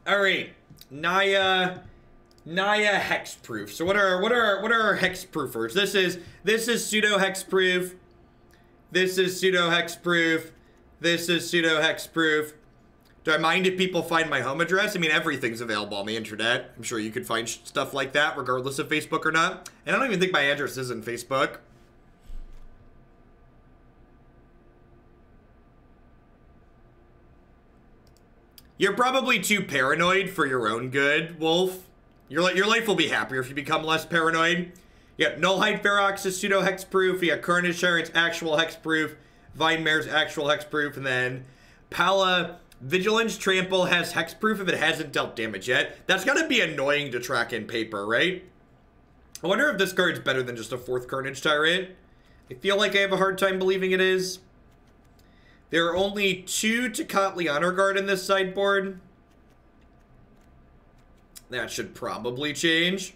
All right, Naya Hexproof. So what are our Hexproofers? This is pseudo Hexproof. This is pseudo Hexproof. This is pseudo Hexproof. Do I mind if people find my home address? I mean, everything's available on the internet. I'm sure you could find stuff like that regardless of Facebook or not. And I don't even think my address is in Facebook. You're probably too paranoid for your own good, Wolf. Your life will be happier if you become less paranoid. You got Nullhide Ferox is pseudo hexproof. You got Carnage Tyrant's actual hexproof. Vine Mare's actual hexproof. And then Vigilance Trample has hexproof if it hasn't dealt damage yet. That's gotta be annoying to track in paper, right? I wonder if this card's better than just a 4th Carnage Tyrant. I feel like I have a hard time believing it is. There are only 2 Tocatli Honor Guard in this sideboard. That should probably change.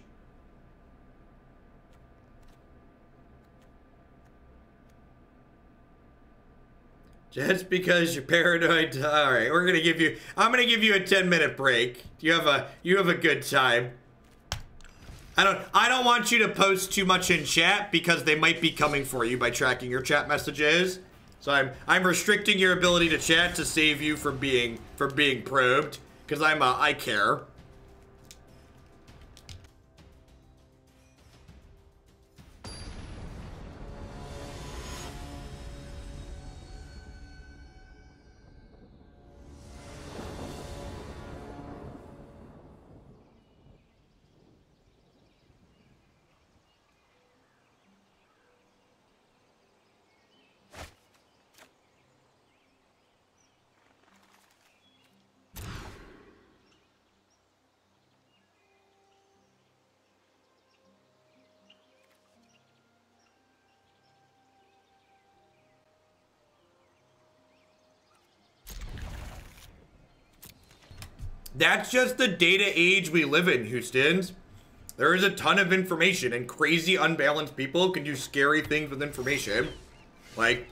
Just because you're paranoid. All right, I'm gonna give you a 10-minute break. You have a good time. I don't want you to post too much in chat because they might be coming for you by tracking your chat messages. So I'm restricting your ability to chat to save you from being probed because I care. That's just the data age we live in, Houstons. There is a ton of information, and crazy, unbalanced people can do scary things with information. Like,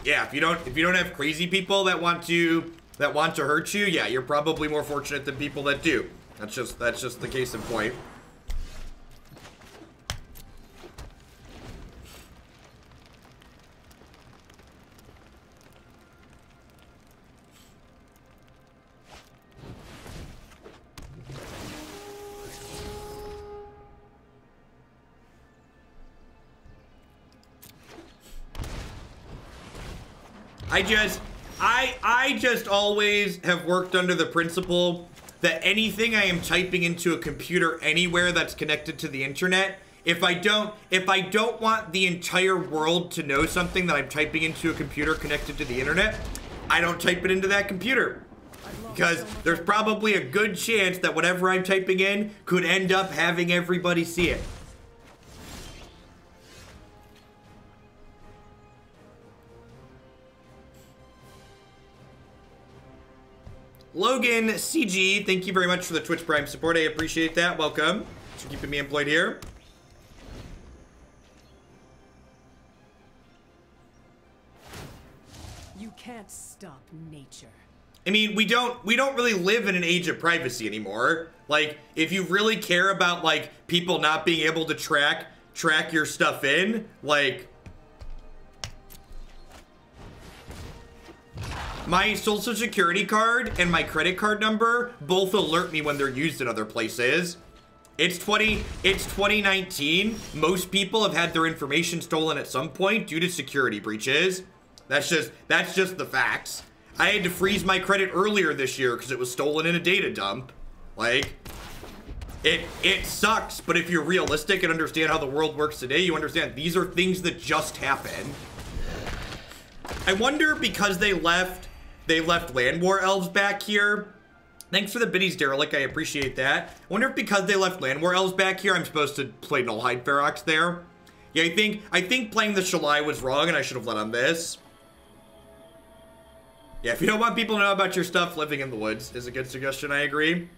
yeah, if you don't have crazy people that want to hurt you, yeah, you're probably more fortunate than people that do. That's just the case in point. I just always have worked under the principle that anything I am typing into a computer anywhere that's connected to the internet, if I don't want the entire world to know something that I'm typing into a computer connected to the internet, I don't type it into that computer. Because there's probably a good chance that whatever I'm typing in could end up having everybody see it. Logan CG, thank you very much for the Twitch Prime support. I appreciate that. Welcome. Thanks for keeping me employed here. You can't stop nature. I mean, we don't really live in an age of privacy anymore. Like, if you really care about like people not being able to track your stuff in, like, my social security card and my credit card number both alert me when they're used in other places. It's 2019. Most people have had their information stolen at some point due to security breaches. That's just the facts. I had to freeze my credit earlier this year because it was stolen in a data dump. Like, it sucks, but if you're realistic and understand how the world works today, you understand these are things that just happen. I wonder, because they left Llanowar Elves back here. Thanks for the biddies, Derelict. I appreciate that. I wonder if because they left Llanowar Elves back here, I'm supposed to play Nullhide Ferox there. Yeah, I think playing the Shalai was wrong, and I should have led on this. Yeah, if you don't want people to know about your stuff, living in the woods is a good suggestion. I agree.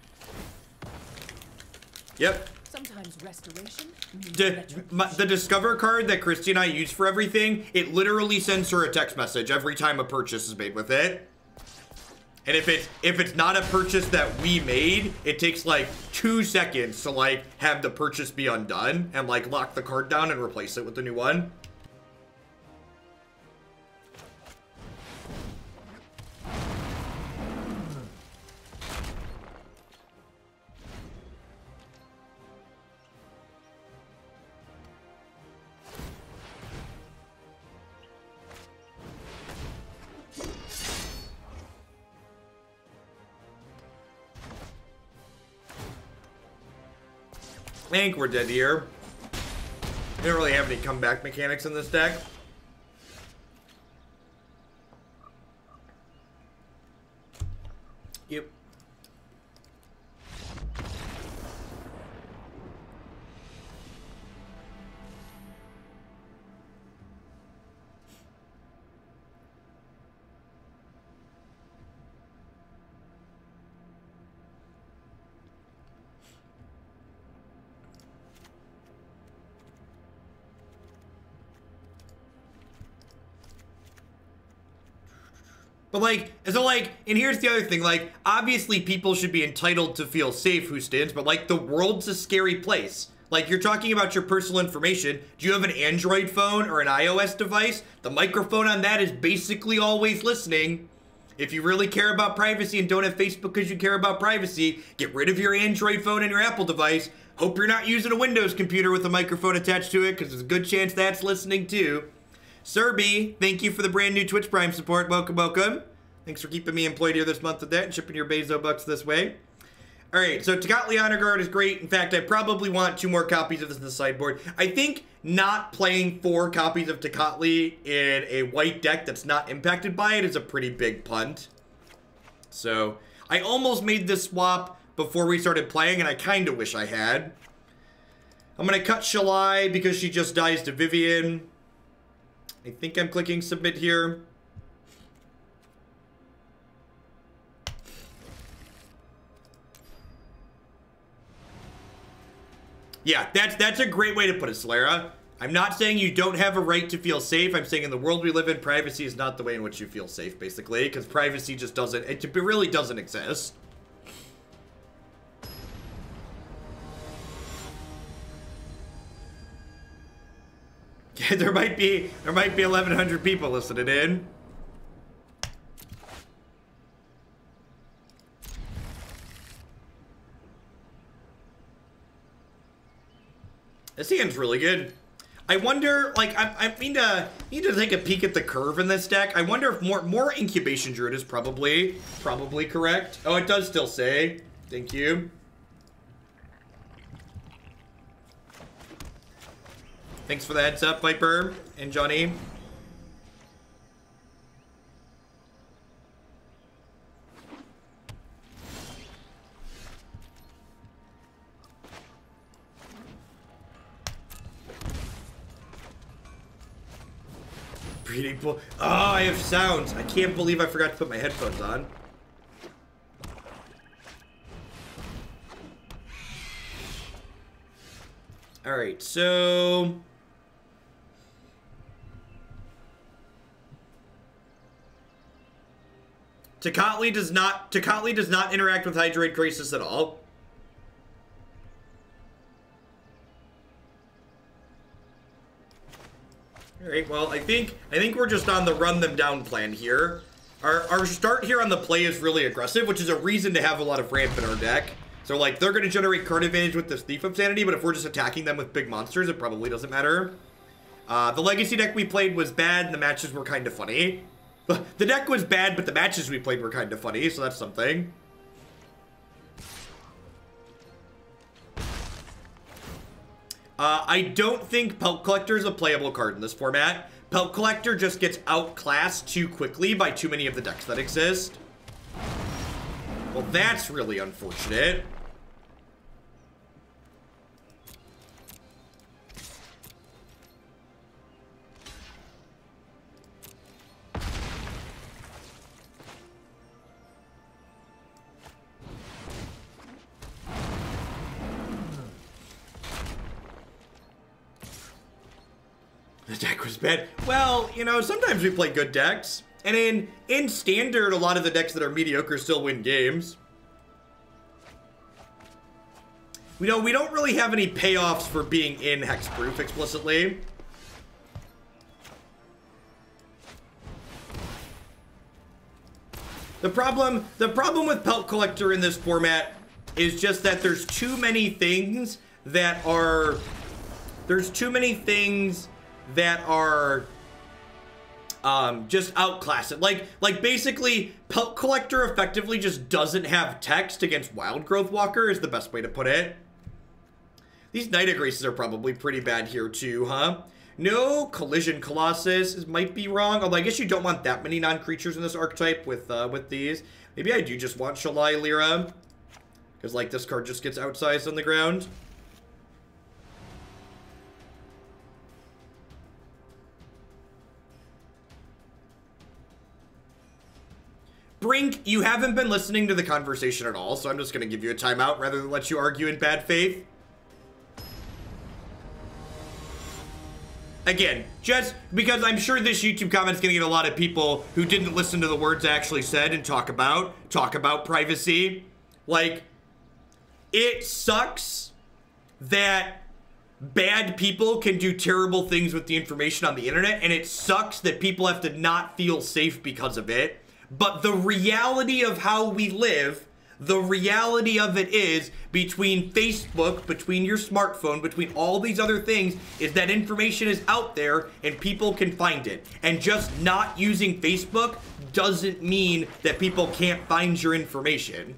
Yep. Sometimes restoration. The Discover card that Christy and I use for everything, it literally sends her a text message every time a purchase is made with it. And if it's not a purchase that we made, it takes like 2 seconds to like have the purchase be undone and like lock the card down and replace it with the new one. I think we're dead here. We don't really have any comeback mechanics in this deck. Yep. But like, so like, and here's the other thing, like, obviously people should be entitled to feel safe who stands, but like, the world's a scary place. Like, you're talking about your personal information. Do you have an Android phone or an iOS device? The microphone on that is basically always listening. If you really care about privacy and don't have Facebook because you care about privacy, get rid of your Android phone and your Apple device. Hope you're not using a Windows computer with a microphone attached to it, because there's a good chance that's listening too. Serby, thank you for the brand new Twitch Prime support. Welcome, welcome. Thanks for keeping me employed here this month with that and shipping your Bezo bucks this way. All right, so Tocatli Honor Guard is great. In fact, I probably want 2 more copies of this in the sideboard. I think not playing 4 copies of Tocatli in a white deck that's not impacted by it is a pretty big punt. So I almost made this swap before we started playing, and I kind of wish I had. I'm going to cut Shalai because she just dies to Vivien. I think I'm clicking submit here. Yeah, that's a great way to put it, Solera. I'm not saying you don't have a right to feel safe. I'm saying in the world we live in, privacy is not the way in which you feel safe, basically, because privacy just doesn't, it really doesn't exist. Yeah, there might be 1,100 people listening in. This hand's really good. I wonder, like, I need to take a peek at the curve in this deck. I wonder if more Incubation Druid is probably correct. Oh, it does still say. Thank you. Thanks for the heads up, Viper and Johnny. Breeding pool. Oh, I have sounds. I can't believe I forgot to put my headphones on. All right, so Tocatli does not interact with Hydroid Crisis at all. Alright, well, I think we're just on the run them down plan here. Our start here on the play is really aggressive, which is a reason to have a lot of ramp in our deck. So, like, they're going to generate card advantage with this Thief of Sanity, but if we're just attacking them with big monsters, it probably doesn't matter. The Legacy deck we played was bad, and the matches were kind of funny. The deck was bad, but the matches we played were kind of funny, so that's something. I don't think Pelt Collector is a playable card in this format. Pelt Collector just gets outclassed too quickly by too many of the decks that exist. Well, that's really unfortunate. The deck was bad. Well, you know, sometimes we play good decks. And in standard, a lot of the decks that are mediocre still win games. We don't really have any payoffs for being in Hexproof explicitly. The problem with Pelt Collector in this format is just that there's too many things that are just outclass it. Like basically, Pelt Collector effectively just doesn't have text against Wild Growth Walker is the best way to put it. These Night of Graces are probably pretty bad here too, huh? No, Collision Colossus might be wrong. Although I guess you don't want that many non-creatures in this archetype with these. Maybe I do just want Shalai Lyra. Because like this card just gets outsized on the ground. Brink, you haven't been listening to the conversation at all, so I'm just going to give you a timeout rather than let you argue in bad faith. Again, just because I'm sure this YouTube comment's going to get a lot of people who didn't listen to the words I actually said and talk about privacy. Like, it sucks that bad people can do terrible things with the information on the internet, and it sucks that people have to not feel safe because of it. But the reality of how we live, the reality of it is, between Facebook, between your smartphone, between all these other things, is that information is out there and people can find it. And just not using Facebook doesn't mean that people can't find your information.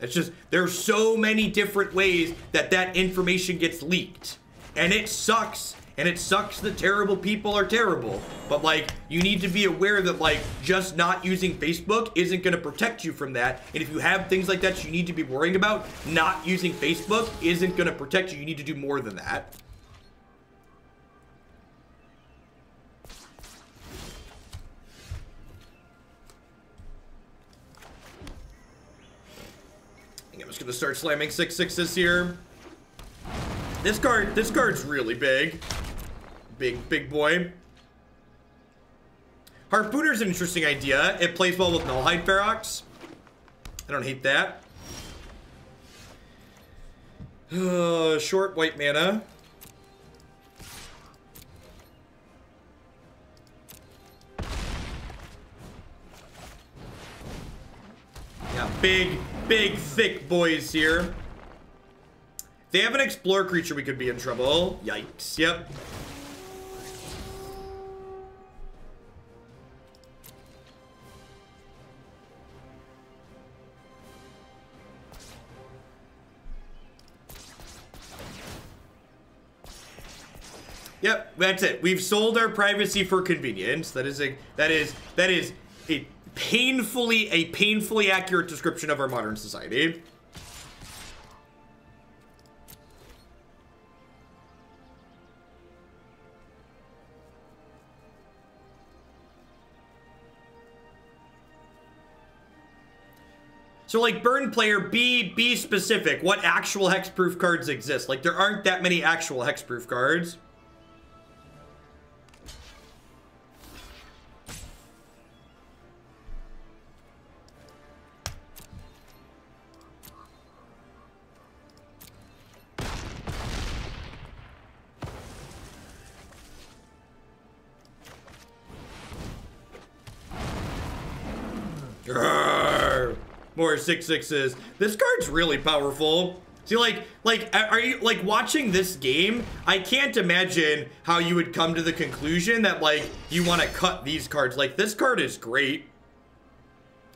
It's just, there's so many different ways that that information gets leaked. And it sucks. And it sucks that terrible people are terrible. But, like, you need to be aware that, like, just not using Facebook isn't going to protect you from that. And if you have things like that you need to be worrying about, not using Facebook isn't going to protect you. You need to do more than that. I think I'm just going to start slamming 6/6s here. This card's really big. Big boy. Harpooner's an interesting idea. It plays well with Nullhide Ferox. I don't hate that. Short white mana. Yeah, big, thick boys here. If they have an Explore creature, we could be in trouble. Yikes, yep. Yep, that's it. We've sold our privacy for convenience. That is a painfully accurate description of our modern society. So, like, burn player, be specific. What actual hexproof cards exist? Like, there aren't that many actual hexproof cards. More 6/6s. This card's really powerful. See, like, are you, like, watching this game, I can't imagine how you would come to the conclusion that, like, you want to cut these cards. Like, this card is great.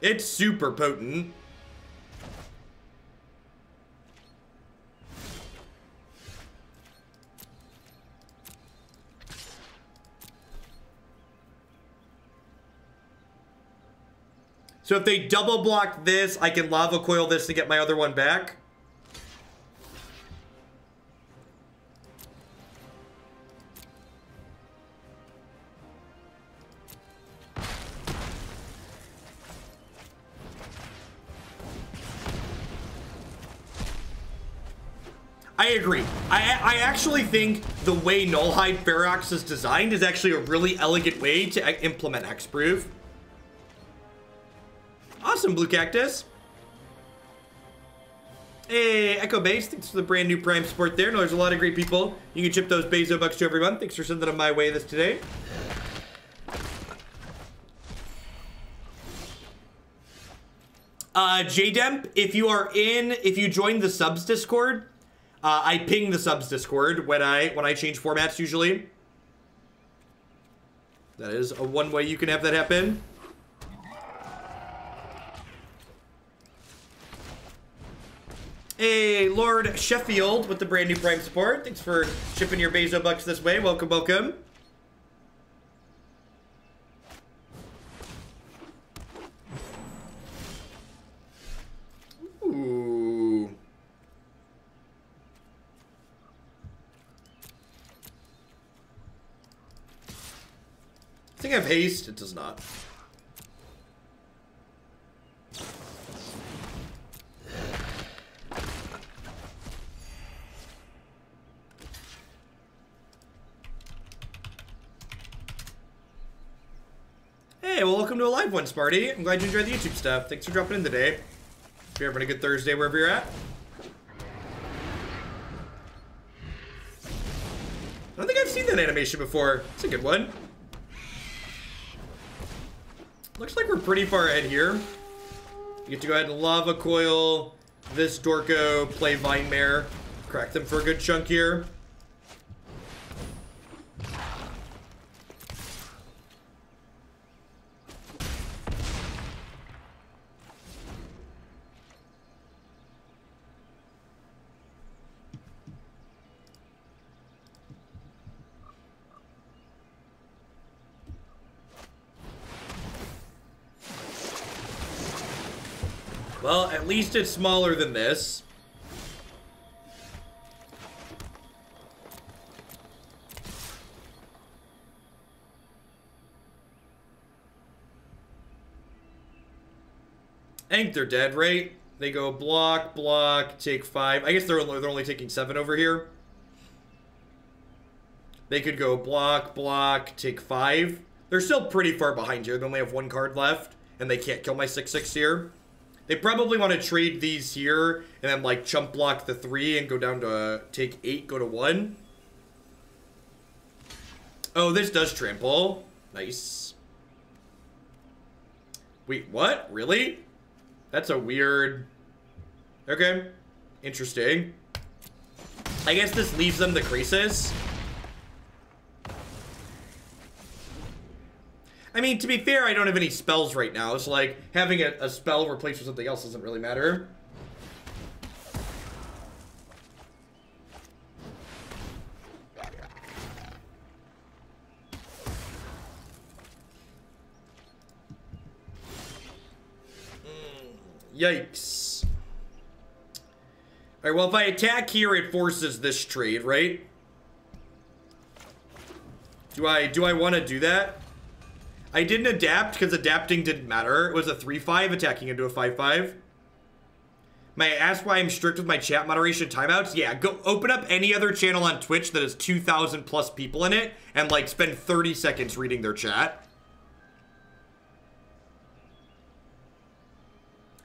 It's super potent. So if they double block this, I can Lava Coil this to get my other one back. I agree. I actually think the way Nullhide Ferox is designed is actually a really elegant way to implement Hexproof. Awesome, Blue Cactus. Hey, Echo Base, thanks for the brand new Prime support there. No, there's a lot of great people. You can chip those Bezo bucks to every month. Thanks for sending them my way this today. JDemp, if you join the subs Discord, I ping the subs Discord when I change formats usually. That is a one way you can have that happen. Hey, Lord Sheffield with the brand new Prime support. Thanks for shipping your Bezo bucks this way. Welcome, welcome. Ooh. I think I have haste. It does not. Hey, well, welcome to a live one, Sparty. I'm glad you enjoyed the YouTube stuff. Thanks for dropping in today. Hope you're having a good Thursday wherever you're at. I don't think I've seen that animation before. It's a good one. Looks like we're pretty far ahead here. You get to go ahead and Lava Coil this Dorko, play Vine Mare, crack them for a good chunk here. Well, at least it's smaller than this. I think they're dead, right? They go block, block, take 5. I guess they're only taking 7 over here. They could go block, block, take 5. They're still pretty far behind here. They only have 1 card left, and they can't kill my 6/6 here. They probably want to trade these here, and then, like, chump block the 3 and go down to take 8, go to 1. Oh, this does trample. Nice. Wait, what? Really? That's a weird... Okay. Interesting. I guess this leaves them the Crisis. I mean, to be fair, I don't have any spells right now, so, like, having a spell replaced with something else doesn't really matter. Yikes. Alright, well, if I attack here, it forces this trade, right? Do I want to do that? I didn't adapt because adapting didn't matter. It was a 3/5 attacking into a 5/5. May I ask why I'm strict with my chat moderation timeouts? Yeah, go open up any other channel on Twitch that has 2,000 plus people in it and, like, spend 30 seconds reading their chat.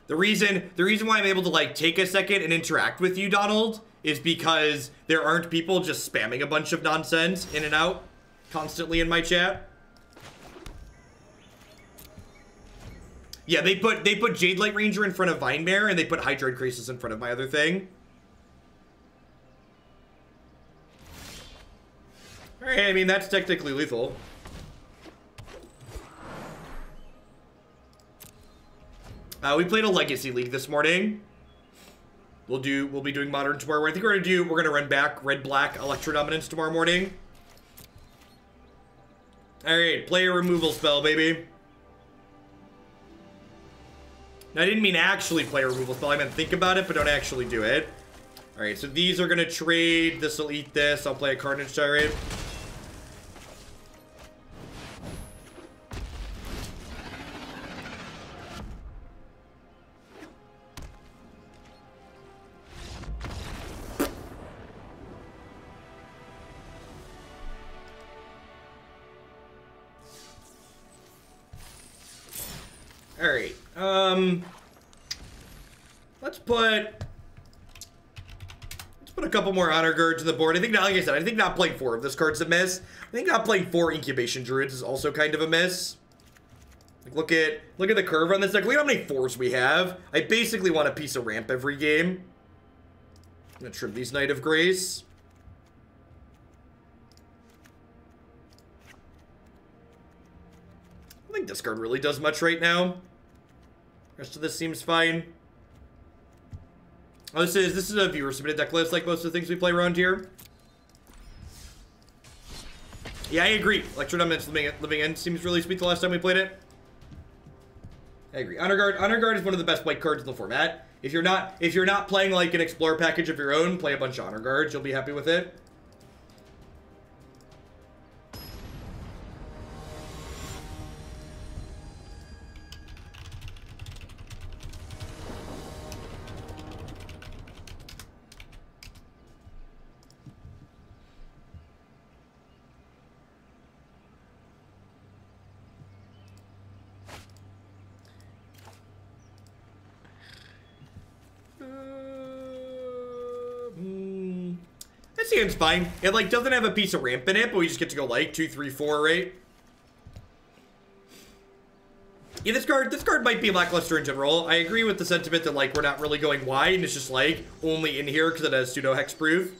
The reason why I'm able to, like, take a second and interact with you, Donald, is because there aren't people just spamming a bunch of nonsense in and out constantly in my chat. Yeah, they put Jade Light Ranger in front of Vine Mare, and they put Hydroid Crisis in front of my other thing. Alright, I mean, that's technically lethal. We played a Legacy League this morning. We'll be doing Modern tomorrow. I think we're gonna run back Red-Black Electro Dominance tomorrow morning. Alright, play a removal spell, baby. Now, I didn't mean actually play a removal spell. I meant think about it, but don't actually do it. Alright, so these are going to trade. This will eat this. I'll play a Carnage Tyrant. All right. Let's put a couple more honor guards on the board. I think, like I said, I think not playing 4 of this card's a miss. I think not playing 4 Incubation Druids is also kind of a miss. Like, look at the curve on this deck. Look at how many 4s we have. I basically want a piece of ramp every game. I'm gonna trim these Knight of Grace. I don't think this card really does much right now. Rest of this seems fine. Oh, this is a viewer submitted deck list, like most of the things we play around here. Yeah, I agree. Electro Dominance Living End seems really sweet the last time we played it. I agree. Honor Guard is one of the best white cards in the format. If you're not playing like an Explorer package of your own, play a bunch of Honor Guards. You'll be happy with it. This hand's fine. It like doesn't have a piece of ramp in it, but we just get to go like 2, 3, 4, right? Yeah, this card might be lackluster in general. I agree with the sentiment that like we're not really going wide, and it's just like only in here because it has pseudo hexproof.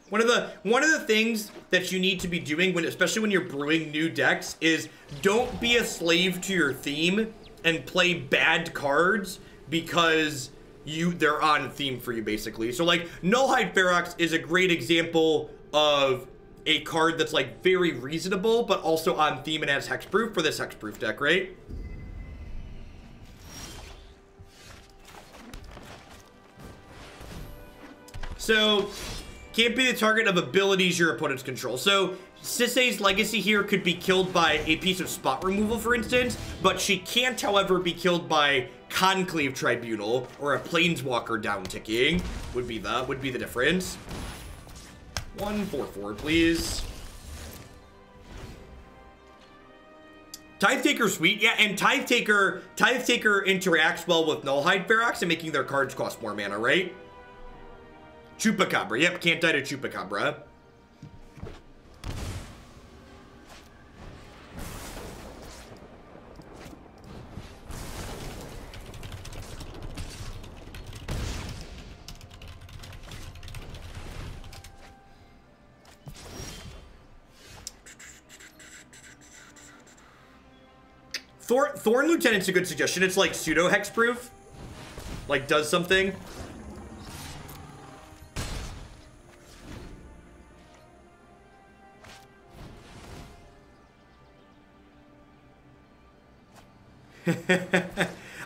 One of the things that you need to be doing especially when you're brewing new decks is don't be a slave to your theme and play bad cards because they're on theme for you, basically. So like Nullhide Ferox is a great example of a card that's like very reasonable but also on theme and has hexproof for this hexproof deck, right? So can't be the target of abilities your opponents control. So Sisay's legacy here could be killed by a piece of spot removal, for instance, but she can't, however, be killed by Conclave Tribunal or a Planeswalker down ticking. Would be the difference. 1/4/4, please. Tithe Taker, sweet. Yeah, and Tithe Taker interacts well with Nullhide Ferox and making their cards cost more mana, right? Chupacabra. Yep, can't die to Chupacabra. Thorn Lieutenant's a good suggestion. It's like pseudo hexproof. Like does something.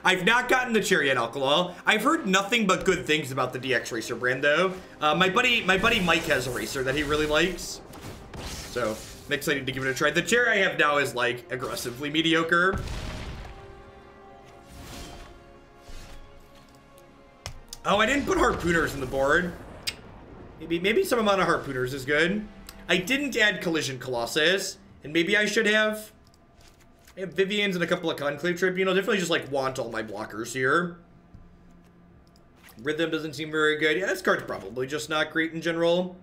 I've not gotten the chair yet, Alkaloil. I've heard nothing but good things about the DX Racer brand, though. My buddy Mike has a racer that he really likes. So I'm excited to give it a try. The chair I have now is like aggressively mediocre. Oh, I didn't put Harpooners in the board. Maybe some amount of Harpooners is good. I didn't add Collision Colossus, and maybe I should have. I have Vivien's and a couple of Conclave Tribunal. Definitely just like want all my blockers here. Rhythm doesn't seem very good. Yeah, this card's probably just not great in general.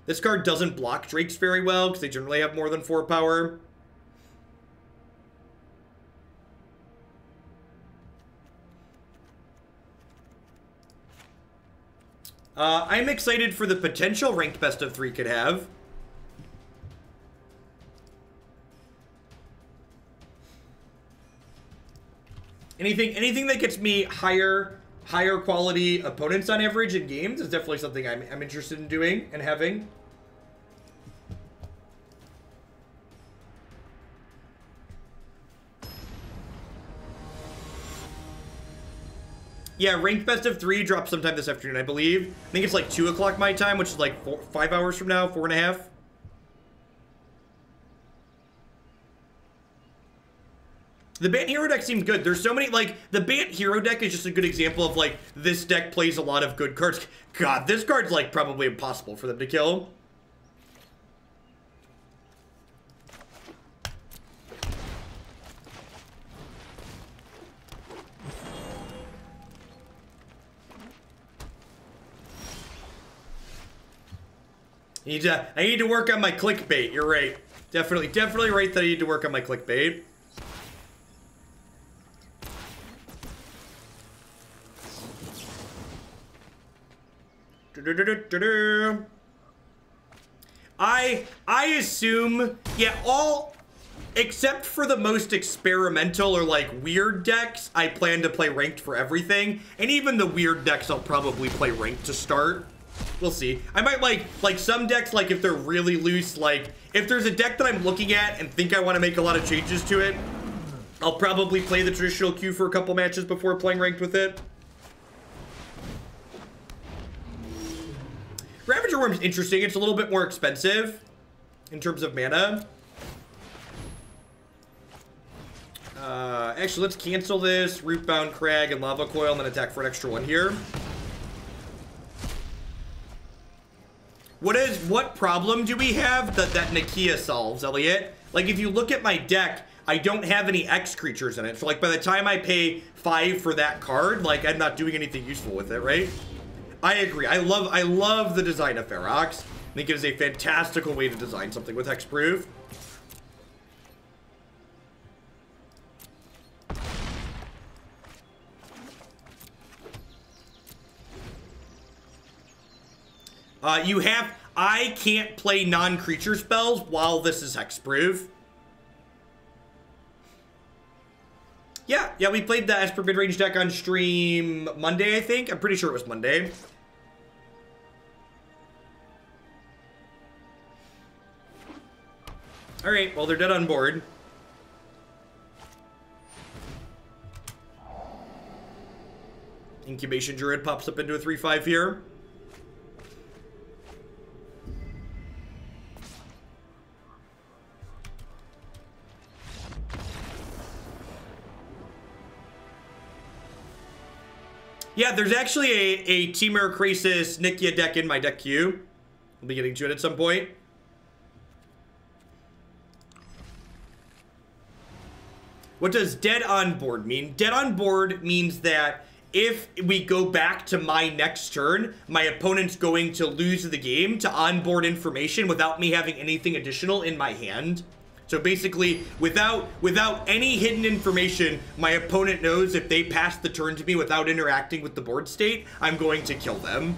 This card doesn't block Drakes very well because they generally have more than 4 power. I'm excited for the potential ranked best of 3 could have. Anything that gets me higher quality opponents on average in games is definitely something I'm interested in doing and having. Yeah, ranked best of 3 drops sometime this afternoon, I believe. I think it's like 2 o'clock my time, which is like 5 hours from now, 4.5. The Bant Hero deck seems good. There's so many, like, the Bant Hero deck is just a good example of, like, this deck plays a lot of good cards. God, this card's, like, probably impossible for them to kill. I need to work on my clickbait. You're right. Definitely right that I need to work on my clickbait. I assume, yeah, all except for the most experimental or like weird decks, I plan to play ranked for everything. And even the weird decks, I'll probably play ranked to start. We'll see. I might like some decks, like if they're really loose, like if there's a deck that I'm looking at and think I want to make a lot of changes to it, I'll probably play the traditional queue for a couple matches before playing ranked with it. Ravager Wurm's interesting. It's a little bit more expensive in terms of mana. Actually, let's cancel this. Rootbound Crag and Lava Coil and then attack for an extra one here. What problem do we have that Nakia solves, Elliot? Like, if you look at my deck, I don't have any X creatures in it. So, like, by the time I pay 5 for that card, like, I'm not doing anything useful with it, right? I agree. I love the design of Ferox. I think it is a fantastical way to design something with Hexproof. I can't play non-creature spells while this is Hexproof. Yeah, we played the Esper Midrange deck on stream Monday, I think. I'm pretty sure it was Monday. Alright, well, they're dead on board. Incubation Druid pops up into a 3/5 here. Yeah, there's actually a Temur Krasis Nikia deck in my deck queue. We'll be getting to it at some point. What does dead on board mean? Dead on board means that if we go back to my next turn, my opponent's going to lose the game to onboard information without me having anything additional in my hand. So basically, without any hidden information, my opponent knows if they pass the turn to me without interacting with the board state, I'm going to kill them.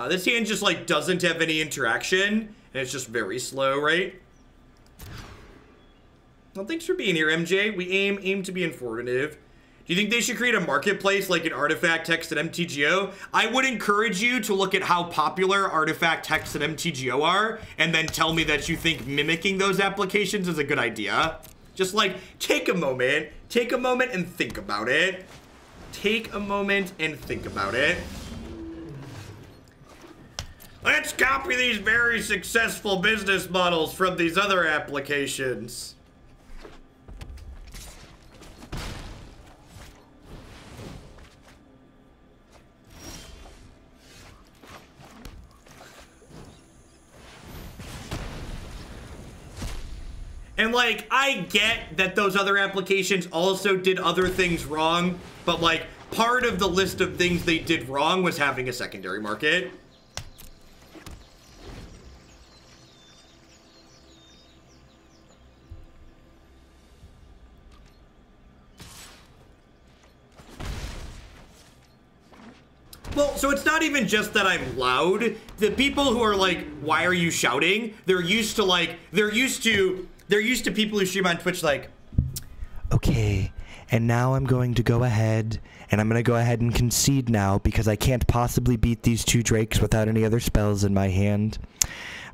This hand just, like, doesn't have any interaction, and it's just very slow, right? Well, thanks for being here, MJ. We aim to be informative. Do you think they should create a marketplace like an Artifact, Hex, and MTGO? I would encourage you to look at how popular Artifact, Hex, and MTGO are, and then tell me that you think mimicking those applications is a good idea. Just, like, take a moment and think about it. Take a moment and think about it. Let's copy these very successful business models from these other applications. And, like, I get that those other applications also did other things wrong, but, like, part of the list of things they did wrong was having a secondary market. Well, so it's not even just that I'm loud. The people who are like, why are you shouting? They're used to people who stream on Twitch like, okay, and now I'm going to go ahead and concede now because I can't possibly beat these 2 Drakes without any other spells in my hand.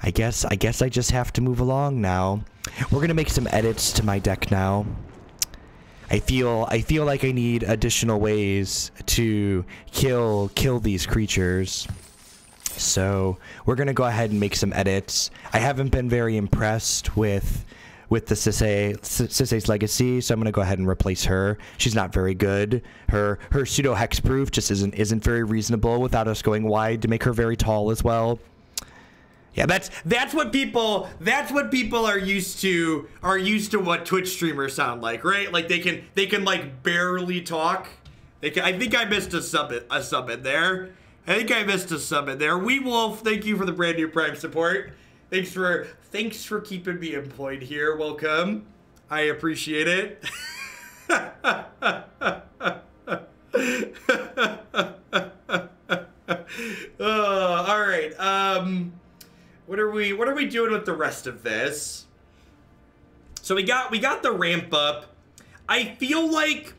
I guess I just have to move along now. We're going to make some edits to my deck now. I feel like I need additional ways to kill these creatures. So we're gonna go ahead and make some edits. I haven't been very impressed with the Sisei's Legacy, so I'm gonna go ahead and replace her. She's not very good. Her pseudo hexproof just isn't very reasonable without us going wide to make her very tall as well. Yeah, that's what people are used to what Twitch streamers sound like, right? Like they can like barely talk. I think I missed a sub in there. I think I missed a sub in there. Wee Wolf, thank you for the brand new Prime support. Thanks for keeping me employed here. Welcome. I appreciate it. All right. What are we doing with the rest of this? So we got the ramp up. I feel like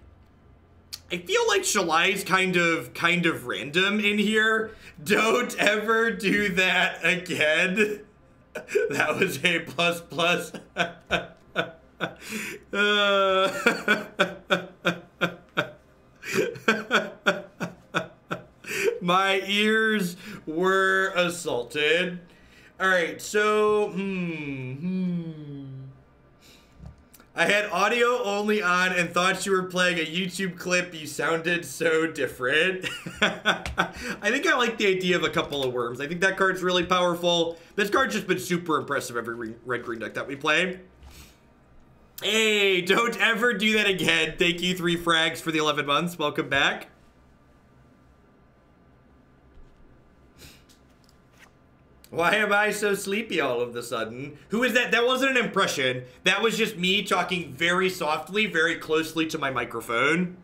Shalai's kind of random in here. Don't ever do that again. That was A++. My ears were assaulted. All right, so I had audio only on and thought you were playing a YouTube clip. You sounded so different. I think I like the idea of a couple of worms. I think that card's really powerful. This card's just been super impressive every red-green deck that we play. Hey, don't ever do that again. Thank you, 3 frags for the 11 months. Welcome back. Why am I so sleepy all of a sudden? Who is that? That wasn't an impression. That was just me talking very softly, very closely to my microphone.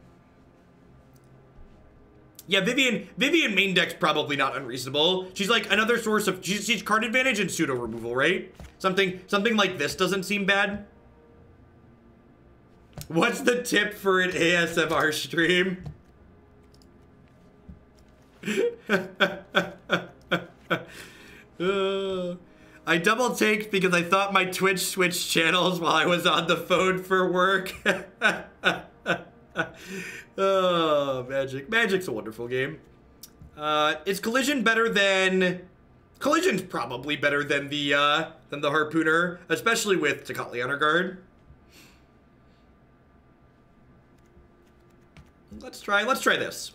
Yeah, Vivien main deck's probably not unreasonable. She's like another source of, she's card advantage and pseudo removal, right? Something like this doesn't seem bad. What's the tip for an ASMR stream? I double taked because I thought my Twitch switched channels while I was on the phone for work. Oh, Magic. Magic's a wonderful game. Is Collision better than... Collision's probably better than the Harpooner, especially with Tocatli on our guard. Let's try this.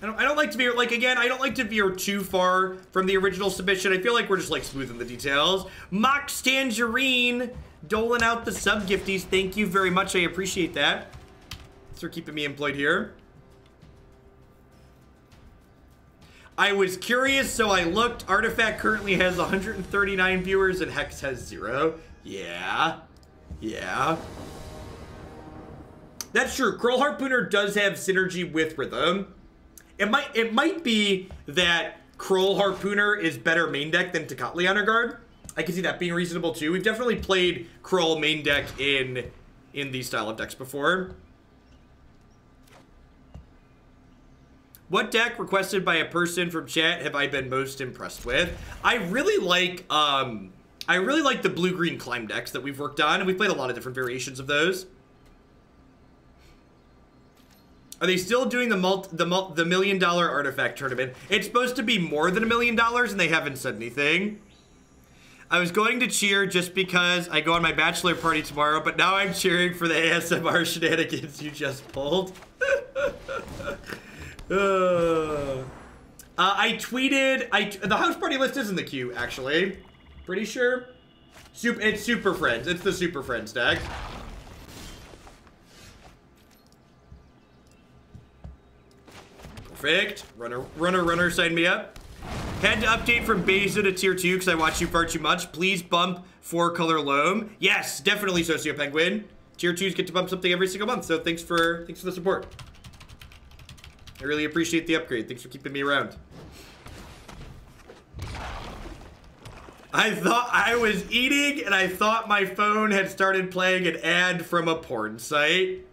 I don't like to veer, like, again, I don't like to veer too far from the original submission. I feel like we're just, like, smoothing the details. Mox Tangerine doling out the sub-gifties. Thank you very much. I appreciate that. Thanks for keeping me employed here. I was curious, so I looked. Artifact currently has 139 viewers and Hex has 0. Yeah. Yeah. That's true. Gruul Harpooner does have synergy with Rhythm. It might be that Gruul Harpooner is better main deck than Tocatli Honor Guard. I can see that being reasonable too. We've definitely played Gruul main deck in these style of decks before. What deck requested by a person from chat have I been most impressed with? I really like the blue-green climb decks that we've worked on, and we've played a lot of different variations of those. Are they still doing the $1 million artifact tournament? It's supposed to be more than $1 million, and they haven't said anything. I was going to cheer just because I go on my bachelor party tomorrow, but now I'm cheering for the ASMR shenanigans you just pulled. I tweeted, the house party list is in the queue, actually. Pretty sure. It's Super Friends. It's the Super Friends deck. Perfect. Runner, sign me up. Had to update from Beza to tier 2 because I watch you far too much. Please bump 4-color loam. Yes, definitely Socio Penguin. Tier 2s get to bump something every single month, so thanks for the support. I really appreciate the upgrade. Thanks for keeping me around. I thought I was eating and I thought my phone had started playing an ad from a porn site.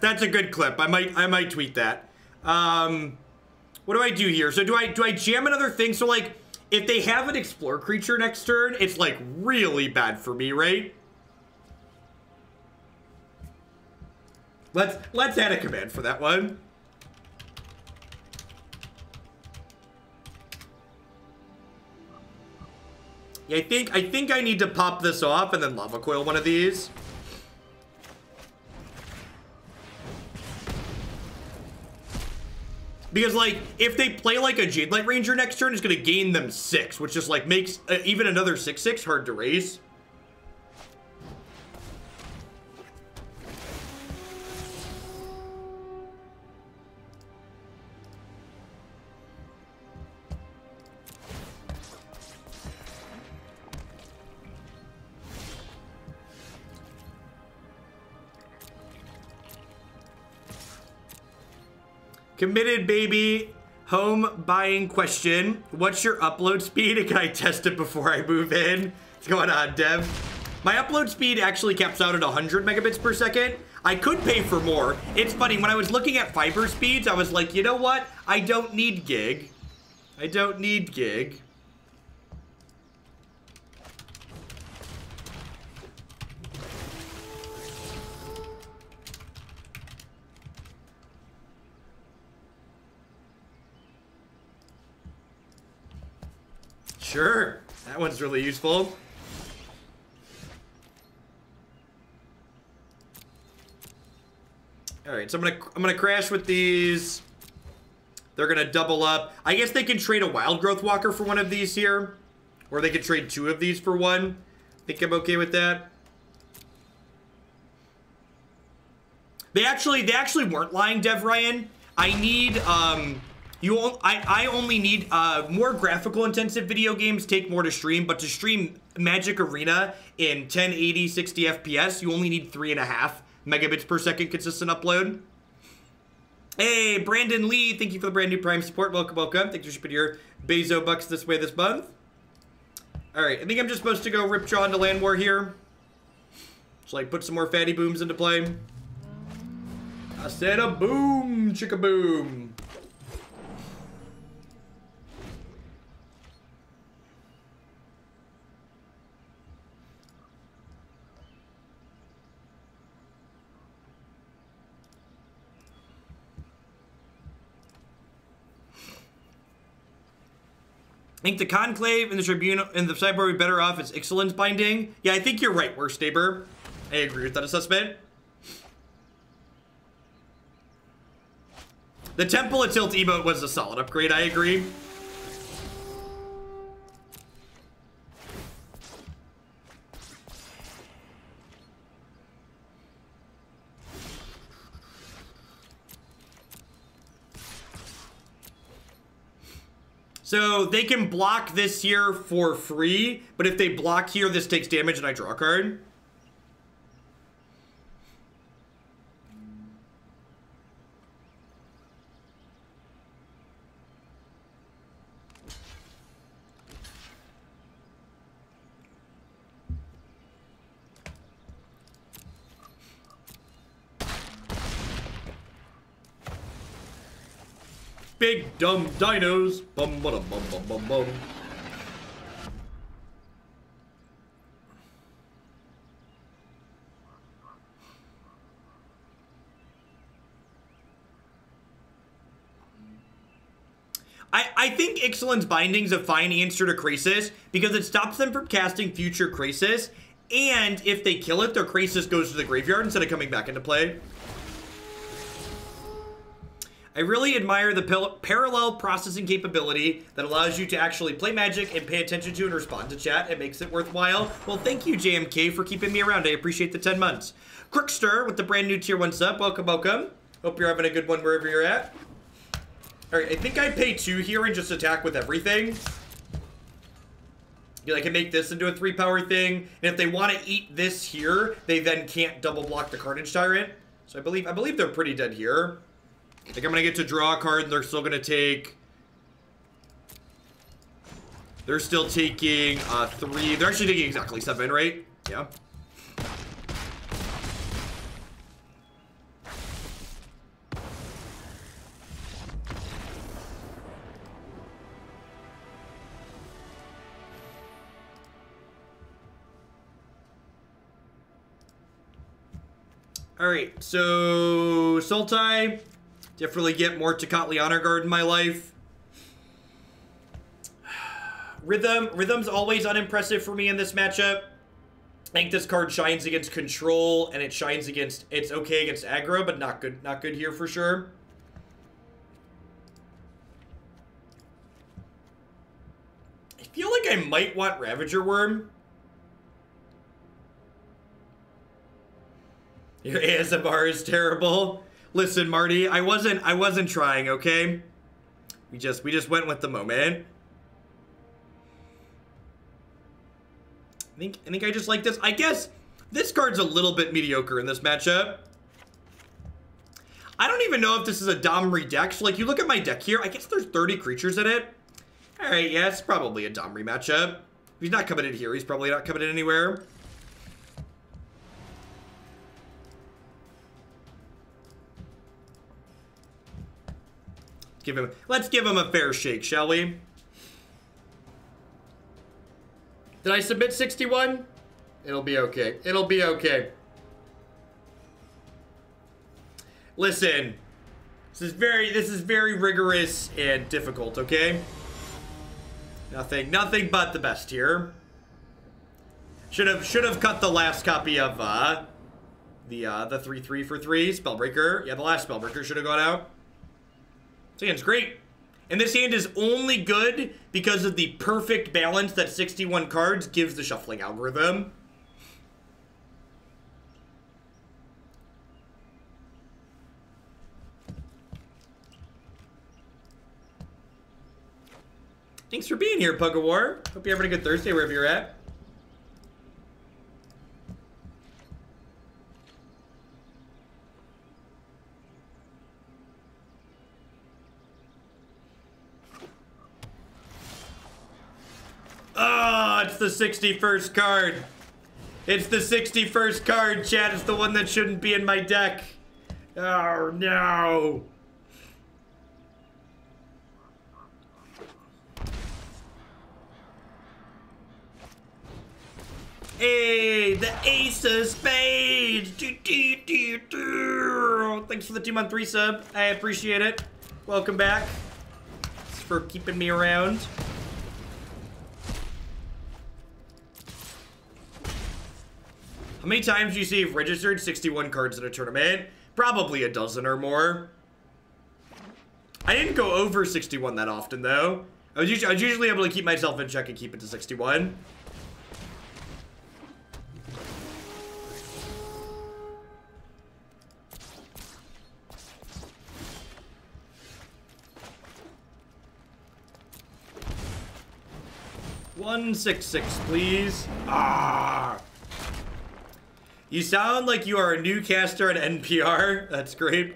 That's a good clip. I might tweet that. What do I do here? So do I jam another thing? So like, if they have an explore creature next turn, it's like really bad for me, right? Let's add a command for that one. Yeah, I think I need to pop this off and then Lava Coil one of these. Because, like, if they play, like, a Jade Light Ranger next turn, it's going to gain them 6, which just, like, makes even another 6/6 hard to raise. Committed, baby. Home buying question. What's your upload speed? Can I test it before I move in? What's going on, Dev? My upload speed actually caps out at 100 megabits per second. I could pay for more. It's funny, when I was looking at fiber speeds, I was like, you know what? I don't need gig. I don't need gig. Sure, that one's really useful. All right, so I'm gonna crash with these. They're gonna double up. I guess they can trade a Wild Growth Walker for one of these here, or they could trade 2 of these for one. I think I'm okay with that. They actually weren't lying, Dev Ryan. I need I only need more graphical intensive video games take more to stream, but to stream Magic Arena in 1080 60 FPS, you only need 3.5 megabits per second consistent upload. Hey, Brandon Lee, thank you for the brand new Prime support. Welcome, welcome. Thanks for shipping your Bezo bucks this way this month. All right, I think I'm just supposed to go Ripjaw into Llanowar here. Just like put some more fatty booms into play. I said a boom, chicka boom. I think the Conclave and the Tribunal and the Sideboard would be better off as Ixalan's Binding. Yeah, I think you're right, Worstaber. I agree with that assessment. The Temple at Tilt emote was a solid upgrade, I agree. So they can block this here for free, but if they block here, this takes damage and I draw a card. Big dumb dinos. Bum bum bum bum bum bum. I think Ixalan's Binding's a fine answer to Krasis because it stops them from casting future Krasis, and if they kill it, their Krasis goes to the graveyard instead of coming back into play. I really admire the parallel processing capability that allows you to actually play Magic and pay attention to and respond to chat. It makes it worthwhile. Well, thank you, JMK, for keeping me around. I appreciate the 10 months. Crookster with the brand new tier 1 sub. Welcome, welcome. Hope you're having a good one wherever you're at. All right, I think I pay 2 here and just attack with everything. I can make this into a 3-power thing. And if they want to eat this here, they then can't double block the Carnage Tyrant. So I believe they're pretty dead here. I think I'm going to get to draw a card, and they're still going to take... They're still taking 3. They're actually taking exactly 7, right? Yeah. Alright, so Sultai. Definitely get more Tocatli Honor Guard in my life. Rhythm's always unimpressive for me in this matchup. I think this card shines against control, and it shines against, it's okay against aggro, but not good here for sure. I feel like I might want Ravager Wurm. Your ASMR is terrible. Listen, Marty, I wasn't trying, okay? We just went with the moment. I think I just like this. I guess this card's a little bit mediocre in this matchup. I don't even know if this is a Domri deck. So, like, you look at my deck here, I guess there's 30 creatures in it. Alright, yeah, it's probably a Domri matchup. If he's not coming in here, he's probably not coming in anywhere. Let's give him a fair shake, shall we? Did I submit 61? It'll be okay. It'll be okay. Listen, this is very rigorous and difficult, okay? Nothing but the best here. Should have cut the last copy of the 3/3 for 3 Spellbreaker. Yeah, the last Spellbreaker should have gone out. This hand's great. And this hand is only good because of the perfect balance that 61 cards gives the shuffling algorithm. Thanks for being here, Pug of War. Hope you're having a good Thursday wherever you're at. Oh, it's the 61st card. It's the 61st card, chat. It's the one that shouldn't be in my deck. Oh, no. Hey, the Ace of Spades. Thanks for the 2-month resub. I appreciate it. Welcome back. Thanks for keeping me around. How many times do you see you've registered 61 cards in a tournament? Probably a dozen or more. I didn't go over 61 that often, though. I was usually able to keep myself in check and keep it to 61. $166, please. Ah. You sound like you are a new caster at NPR. That's great.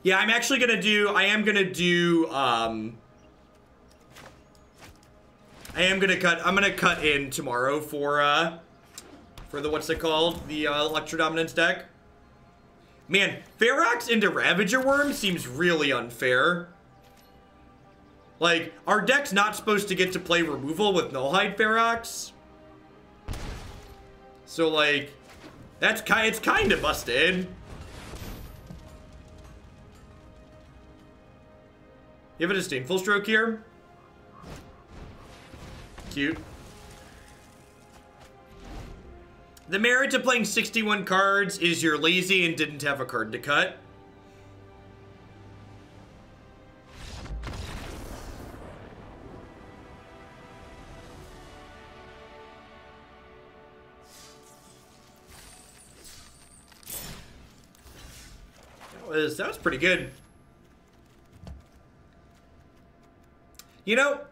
Yeah, I'm actually gonna do, I am gonna cut in tomorrow for the, what's it called? The Electro Dominance deck. Man, Ferox into Ravager Wurm seems really unfair. Like, our deck's not supposed to get to play removal with Nullhide Ferox. So, like, it's kind of busted. You have a Disdainful Stroke here? Cute. The merit to playing 61 cards is you're lazy and didn't have a card to cut. That was pretty good. You know,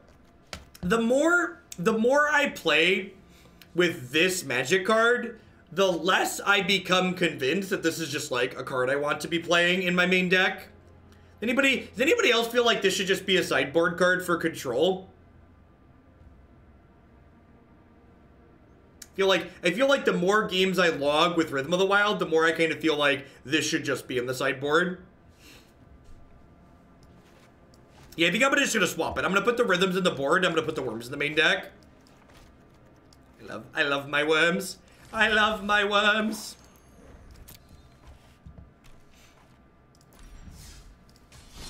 the more I play with this Magic card, the less I become convinced that this is just like a card I want to be playing in my main deck. Does anybody else feel like this should just be a sideboard card for control? I feel like the more games I log with Rhythm of the Wild, the more I kind of feel like this should just be in the sideboard. Yeah, I think I'm just gonna swap it. I'm gonna put the rhythms in the board. I'm gonna put the worms in the main deck. I love my worms. I love my worms.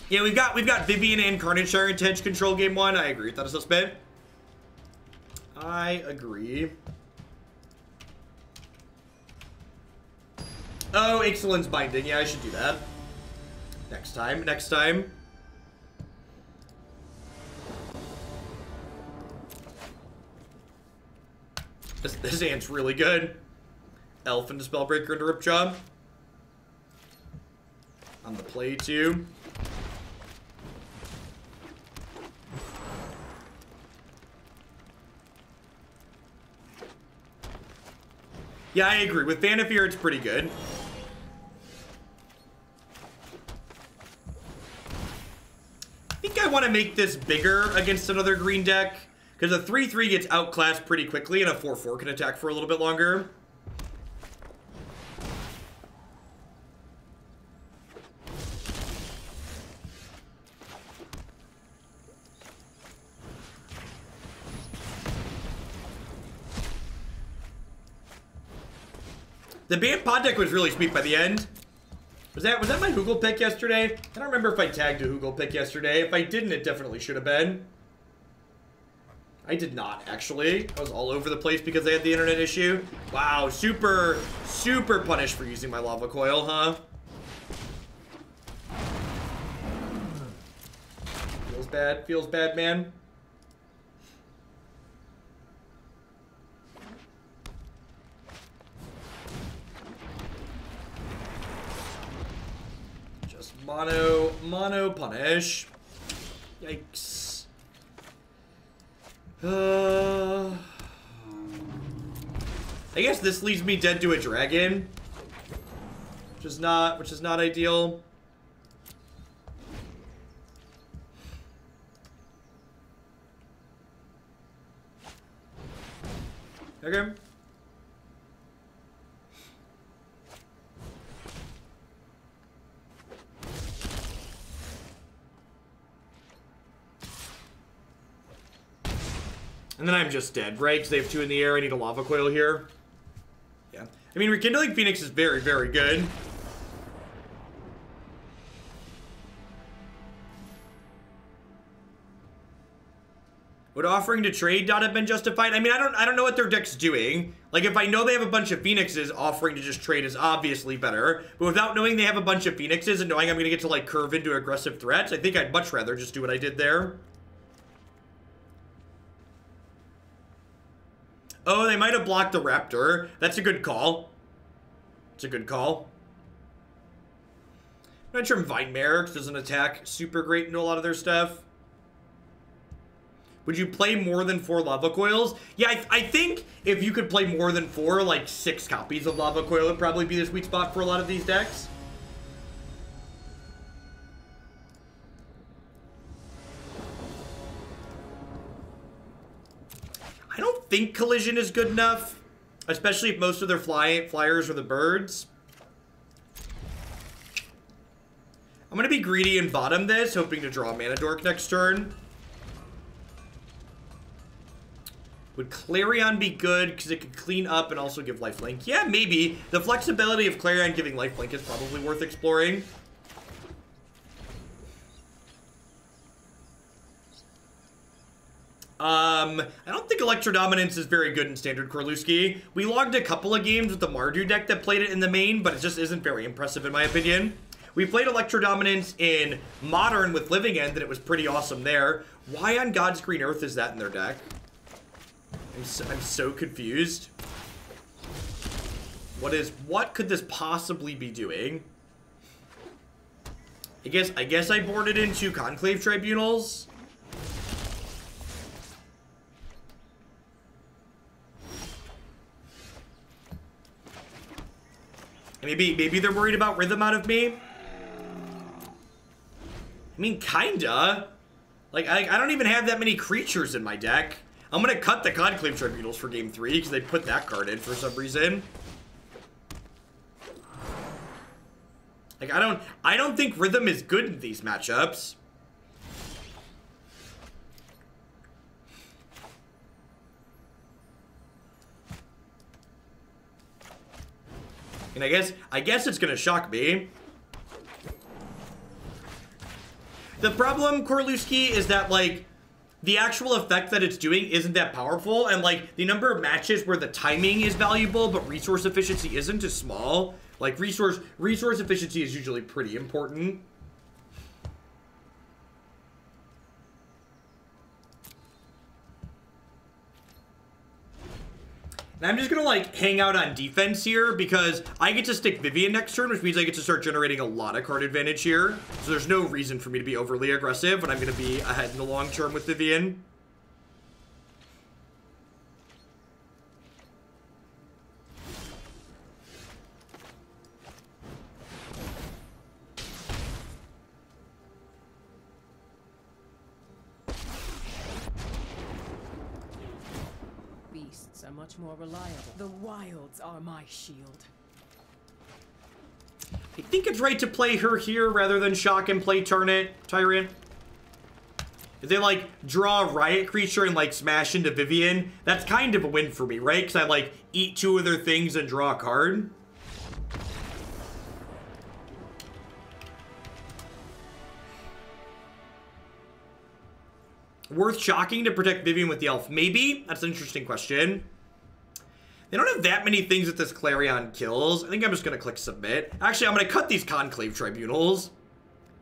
Yeah, we've got Vivien and Carnage Tyrant to control game 1. I agree. That is a spin. I agree. Oh, Ixalan's binding. Yeah, I should do that. Next time. Next time. This ant's really good. Elf into Spellbreaker into Ripjaw. On the play too. Yeah, I agree. With Vanifear, it's pretty good. I think I want to make this bigger against another green deck. Because a 3-3 gets outclassed pretty quickly, and a 4-4 can attack for a little bit longer. The Band Pod deck was really sweet by the end. Was that my Hoogle pick yesterday? I don't remember if I tagged a Hoogle pick yesterday. If I didn't, it definitely should have been. I did not, actually. I was all over the place because I had the internet issue. Wow, super, super punished for using my Lava Coil, huh? Feels bad, man. Just mono punish. Yikes. I guess this leaves me dead to a dragon, which is not ideal. Okay. And then I'm just dead, right? Because they have 2 in the air. I need a Lava Coil here. Yeah. I mean, Rekindling Phoenix is very, very good. Would offering to trade not have been justified? I mean, I don't know what their deck's doing. Like, if I know they have a bunch of Phoenixes, offering to just trade is obviously better. But without knowing they have a bunch of Phoenixes and knowing I'm going to get to, like, curve into aggressive threats, I think I'd much rather just do what I did there. Oh, they might have blocked the Raptor. That's a good call. It's a good call. I'm not sure Vine Mare doesn't attack super great into a lot of their stuff. Would you play more than 4 Lava Coils? Yeah, I think if you could play more than 4, like 6 copies of Lava Coil would probably be the sweet spot for a lot of these decks. I don't think Collision is good enough, especially if most of their flyers are the birds. I'm going to be greedy and bottom this, hoping to draw a Mana Dork next turn. Would Clarion be good because it could clean up and also give lifelink? Yeah, maybe. The flexibility of Clarion giving lifelink is probably worth exploring. I don't think Electrodominance is very good in Standard Korluski. We logged a couple of games with the Mardu deck that played it in the main, but it just isn't very impressive in my opinion. We played Electrodominance in Modern with Living End, and it was pretty awesome there. Why on God's Green Earth is that in their deck? I'm so confused. What could this possibly be doing? I guess I boarded into Conclave Tribunals. Maybe they're worried about rhythm out of me. I mean, kinda. Like, I don't even have that many creatures in my deck. I'm gonna cut the Conclave Tribunals for game 3 because they put that card in for some reason. Like, I don't think rhythm is good in these matchups. And I guess it's gonna shock me. The problem, Korluski, is that, like, the actual effect that it's doing isn't that powerful, and, like, the number of matches where the timing is valuable, but resource efficiency isn't is small. Like, resource efficiency is usually pretty important. And I'm just gonna, like, hang out on defense here because I get to stick Vivien next turn, which means I get to start generating a lot of card advantage here. So there's no reason for me to be overly aggressive when I'm gonna be ahead in the long term with Vivien. Are much more reliable. The wilds are my shield. I think it's right to play her here rather than shock and play Carnage Tyrant. If they, like, draw a Riot Creature and, like, smash into Vivien, that's kind of a win for me, right? Because I, like, eat 2 other things and draw a card. Worth shocking to protect Vivien with the elf? Maybe? That's an interesting question. They don't have that many things that this Clarion kills. I think I'm just going to click submit. Actually, I'm going to cut these Conclave Tribunals.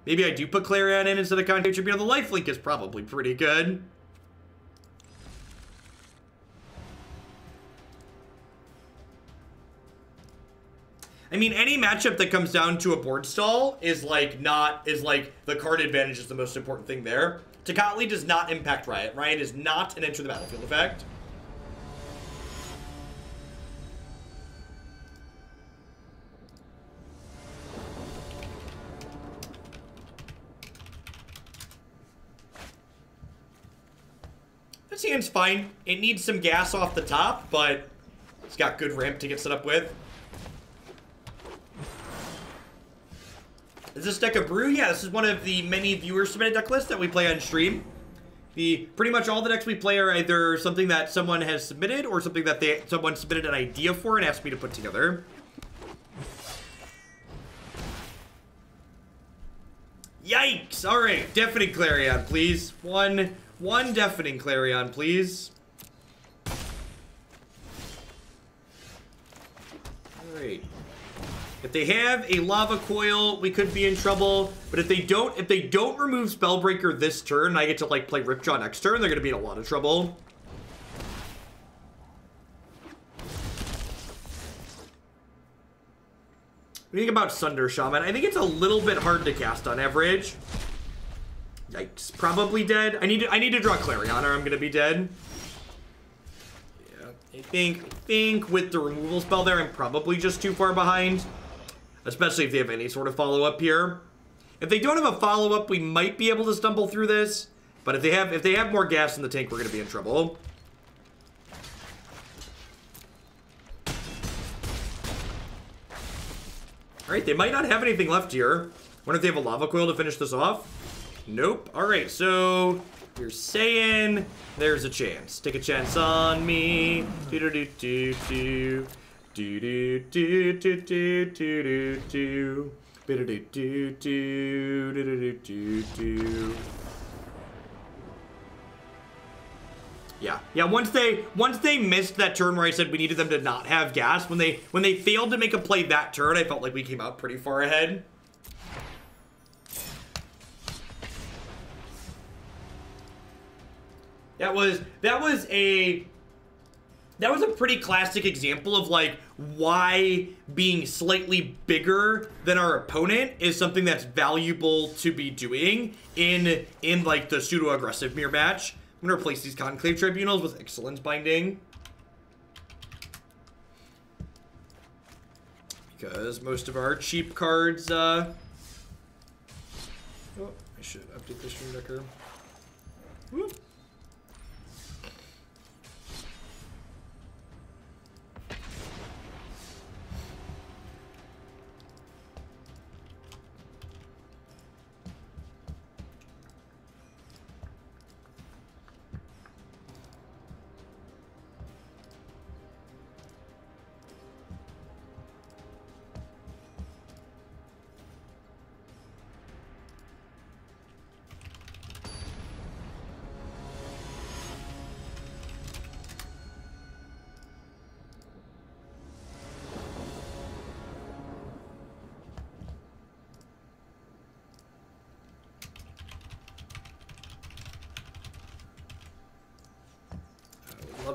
Maybe I do put Clarion in instead of Conclave Tribunal. The lifelink is probably pretty good. I mean, any matchup that comes down to a board stall is like the card advantage is the most important thing there. Tocatli does not impact Riot. Riot is not an enter the battlefield effect. This hand's fine. It needs some gas off the top, but it's got good ramp to get set up with. Is this deck a brew? Yeah, this is one of the many viewer-submitted deck lists that we play on stream. Pretty much all the decks we play are either something that someone has submitted or something that someone submitted an idea for and asked me to put together. Yikes! All right, Deafening Clarion, please. One Deafening Clarion, please. All right. If they have a Lava Coil, we could be in trouble. But if they don't remove Spellbreaker this turn, and I get to, like, play Ripjaw next turn, they're gonna be in a lot of trouble. What do you think about Sunder Shaman? I think it's a little bit hard to cast on average. Yikes. Probably dead. I need to draw Clarion or I'm gonna be dead. Yeah, I think with the removal spell there, I'm probably just too far behind. Especially if they have any sort of follow-up here. If they don't have a follow-up, we might be able to stumble through this. But if they have more gas in the tank, we're gonna be in trouble. Alright, they might not have anything left here. Wonder if they have a Lava Coil to finish this off? Nope. Alright, so you're saying there's a chance. Take a chance on me. Do-do-do-do-do. Do-do-do-do-do-do-do. Bi-do-do-do-do-do-do-do-do. Yeah, once they missed that turn where I said we needed them to not have gas, when they failed to make a play that turn, I felt like we came out pretty far ahead. That was a pretty classic example of, like, why being slightly bigger than our opponent is something that's valuable to be doing in like the pseudo-aggressive mirror match. I'm gonna replace these Conclave Tribunals with Excellence Binding. Because most of our cheap cards, oh, I should update this stream decker. Whoop.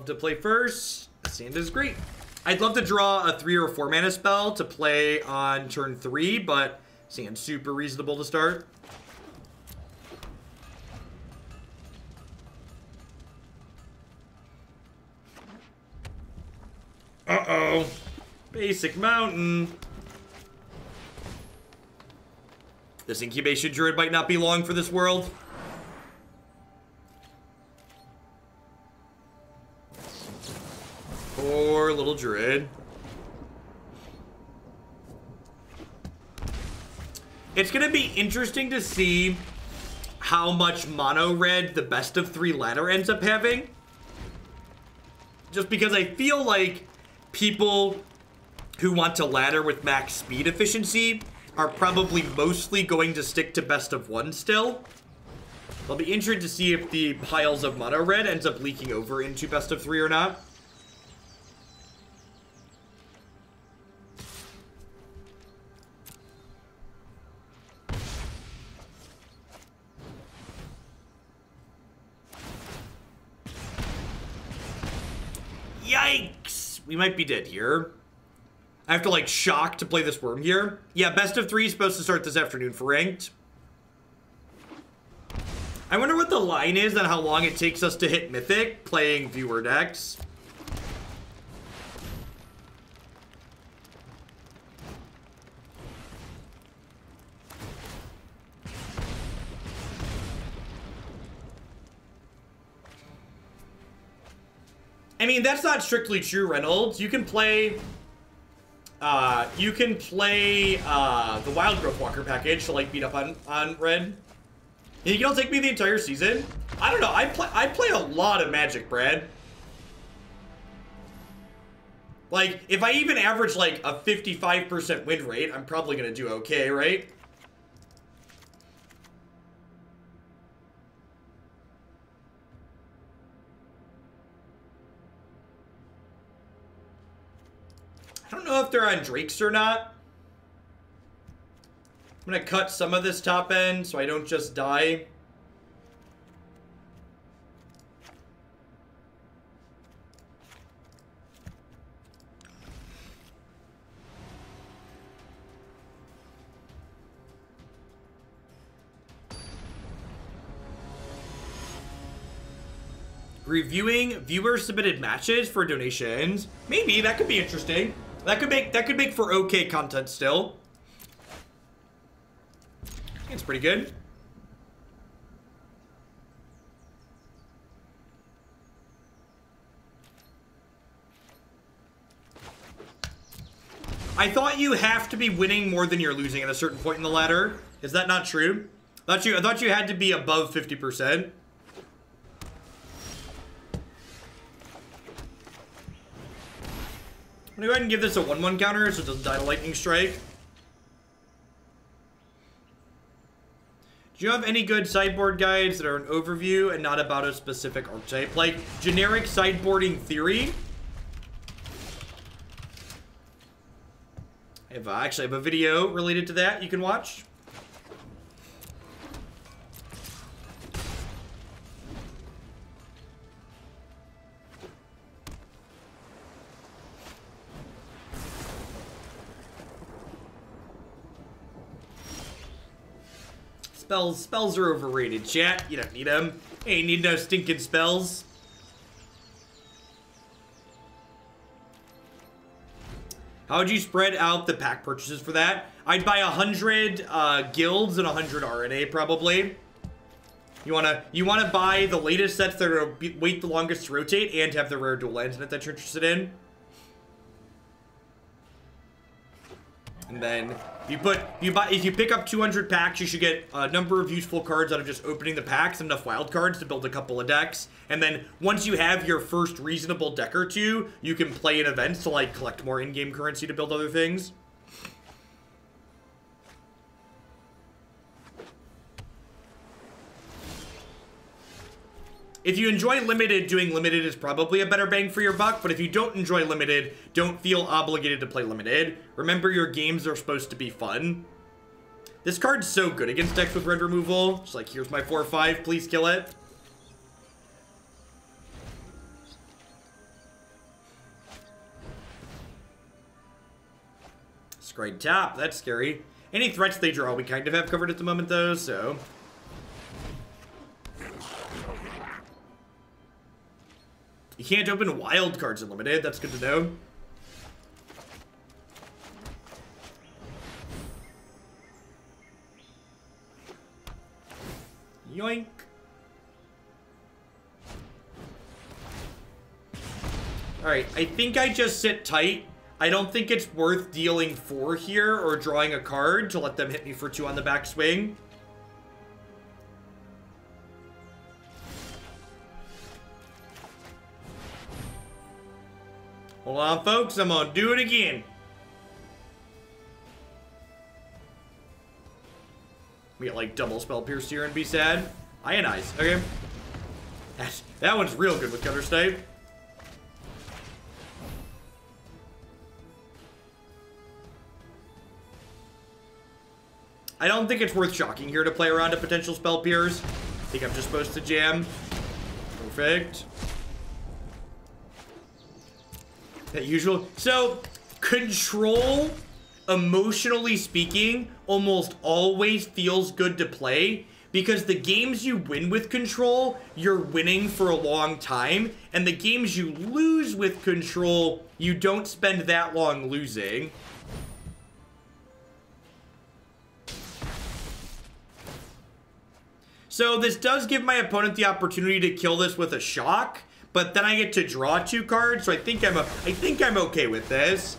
love to play first. Sand is great. I'd love to draw a 3 or 4 mana spell to play on turn 3, but Sand's super reasonable to start. Uh-oh. Basic Mountain. This Incubation Druid might not be long for this world. Poor little Druid. It's going to be interesting to see how much mono red the best of 3 ladder ends up having. Just because I feel like people who want to ladder with max speed efficiency are probably mostly going to stick to best of 1 still. I'll be interested to see if the piles of mono red ends up leaking over into best of 3 or not. Yikes! We might be dead here. I have to, like, shock to play this worm here. Yeah, best of 3 is supposed to start this afternoon for ranked. I wonder what the line is on how long it takes us to hit Mythic playing viewer decks. I mean, that's not strictly true, Reynolds. You can play the Wild Growth Walker package to, like, beat up on red. You think it'll take me the entire season? I don't know. I play a lot of Magic, Brad. Like, if I even average, like, a 55% win rate, I'm probably gonna do okay, right? I don't know if they're on Drakes or not. I'm gonna cut some of this top end so I don't just die. Reviewing viewer-submitted matches for donations. Maybe, that could be interesting. That could make for okay content still. It's pretty good. I thought you have to be winning more than you're losing at a certain point in the ladder. Is that not true? I thought you had to be above 50%. I'm gonna go ahead and give this a 1/1 counter so it doesn't die to Lightning Strike. Do you have any good sideboard guides that are an overview and not about a specific archetype? Like generic sideboarding theory? I actually have a video related to that you can watch. Spells are overrated, chat. You don't need them. Hey, you need no stinking spells. How would you spread out the pack purchases for that? I'd buy 100 guilds and 100 RNA probably. You wanna buy the latest sets that are wait the longest to rotate and have the rare dual lands in it that you're interested in. And then if you pick up 200 packs, you should get a number of useful cards out of just opening the packs and enough wild cards to build a couple of decks. And then once you have your first reasonable deck or two, you can play in events to like collect more in-game currency to build other things. If you enjoy Limited, doing Limited is probably a better bang for your buck, but if you don't enjoy Limited, don't feel obligated to play Limited. Remember, your games are supposed to be fun. This card's so good against decks with red removal. Just like, here's my 4/5, please kill it. Scry tap, that's scary. Any threats they draw we kind of have covered at the moment though, so. You can't open wild cards unlimited, that's good to know. Yoink. Alright, I think I just sit tight. I don't think it's worth dealing 4 here or drawing a card to let them hit me for 2 on the backswing. Hold on, folks. I'm gonna do it again. We get like double spell pierce here and be sad. Ionize. Okay. That one's real good with counter snipe. I don't think it's worth shocking here to play around a potential spell pierce. I think I'm just supposed to jam. Perfect. That usual. So, control, emotionally speaking, almost always feels good to play because the games you win with control, you're winning for a long time, and the games you lose with control, you don't spend that long losing. So this does give my opponent the opportunity to kill this with a shock, but then I get to draw 2 cards, so I think I'm okay with this.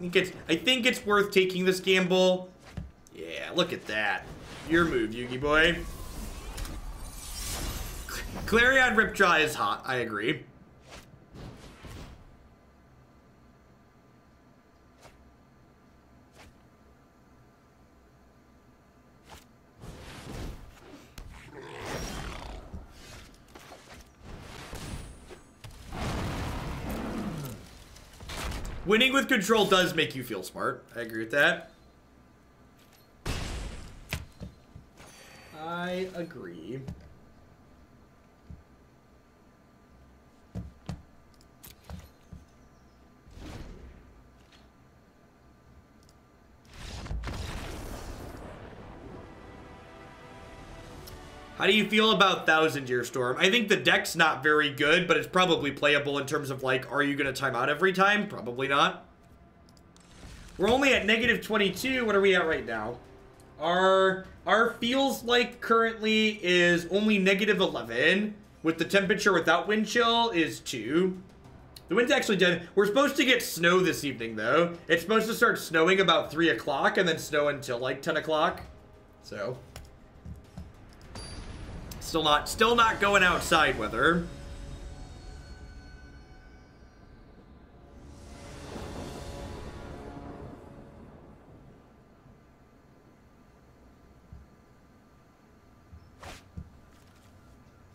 I think it's worth taking this gamble. Yeah, look at that. Your move, Yugi boy. Clarion Ripjaw is hot, I agree. Winning with control does make you feel smart. I agree with that. I agree. How do you feel about Thousand Year Storm? I think the deck's not very good, but it's probably playable in terms of, like, are you going to time out every time? Probably not. We're only at -22. What are we at right now? Our feels like currently is only -11, with the temperature without wind chill is 2. The wind's actually dead. We're supposed to get snow this evening, though. It's supposed to start snowing about 3 o'clock and then snow until, like, 10 o'clock. So... Still not going outside weather.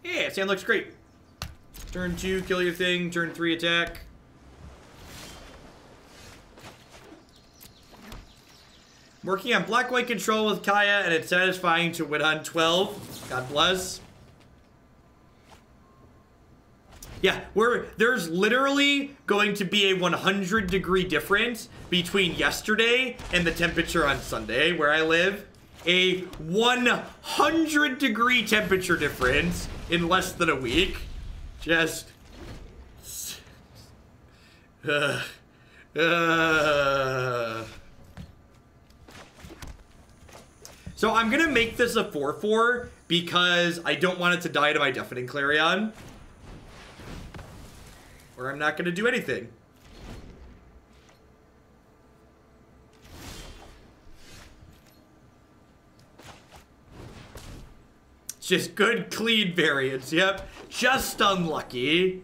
Yeah, sand looks great. Turn 2, kill your thing. Turn 3, attack. Working on black-white control with Kaya, and it's satisfying to win on 12. God bless. Yeah, there's literally going to be a 100-degree difference between yesterday and the temperature on Sunday, where I live. A 100-degree temperature difference in less than a week. Just... So I'm gonna make this a 4/4 because I don't want it to die to my Deafening Clarion. Or I'm not gonna do anything. It's just good, clean variance, yep. Just unlucky.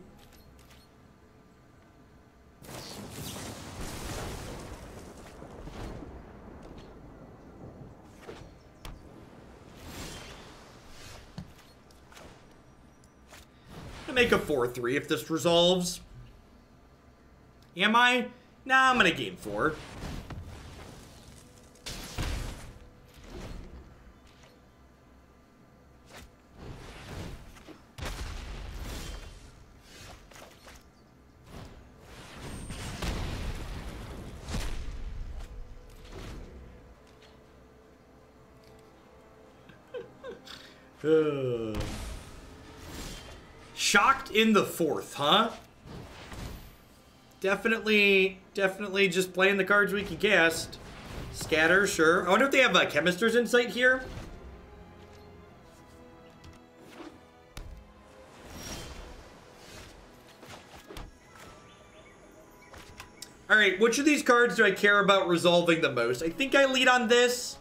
Make a 4/3 if this resolves. Am I? Nah, I'm gonna game 4. Shocked in the 4th, huh? Definitely just playing the cards we can cast. Scatter, sure. I wonder if they have a Chemister's Insight here. Alright, which of these cards do I care about resolving the most? I think I lead on this,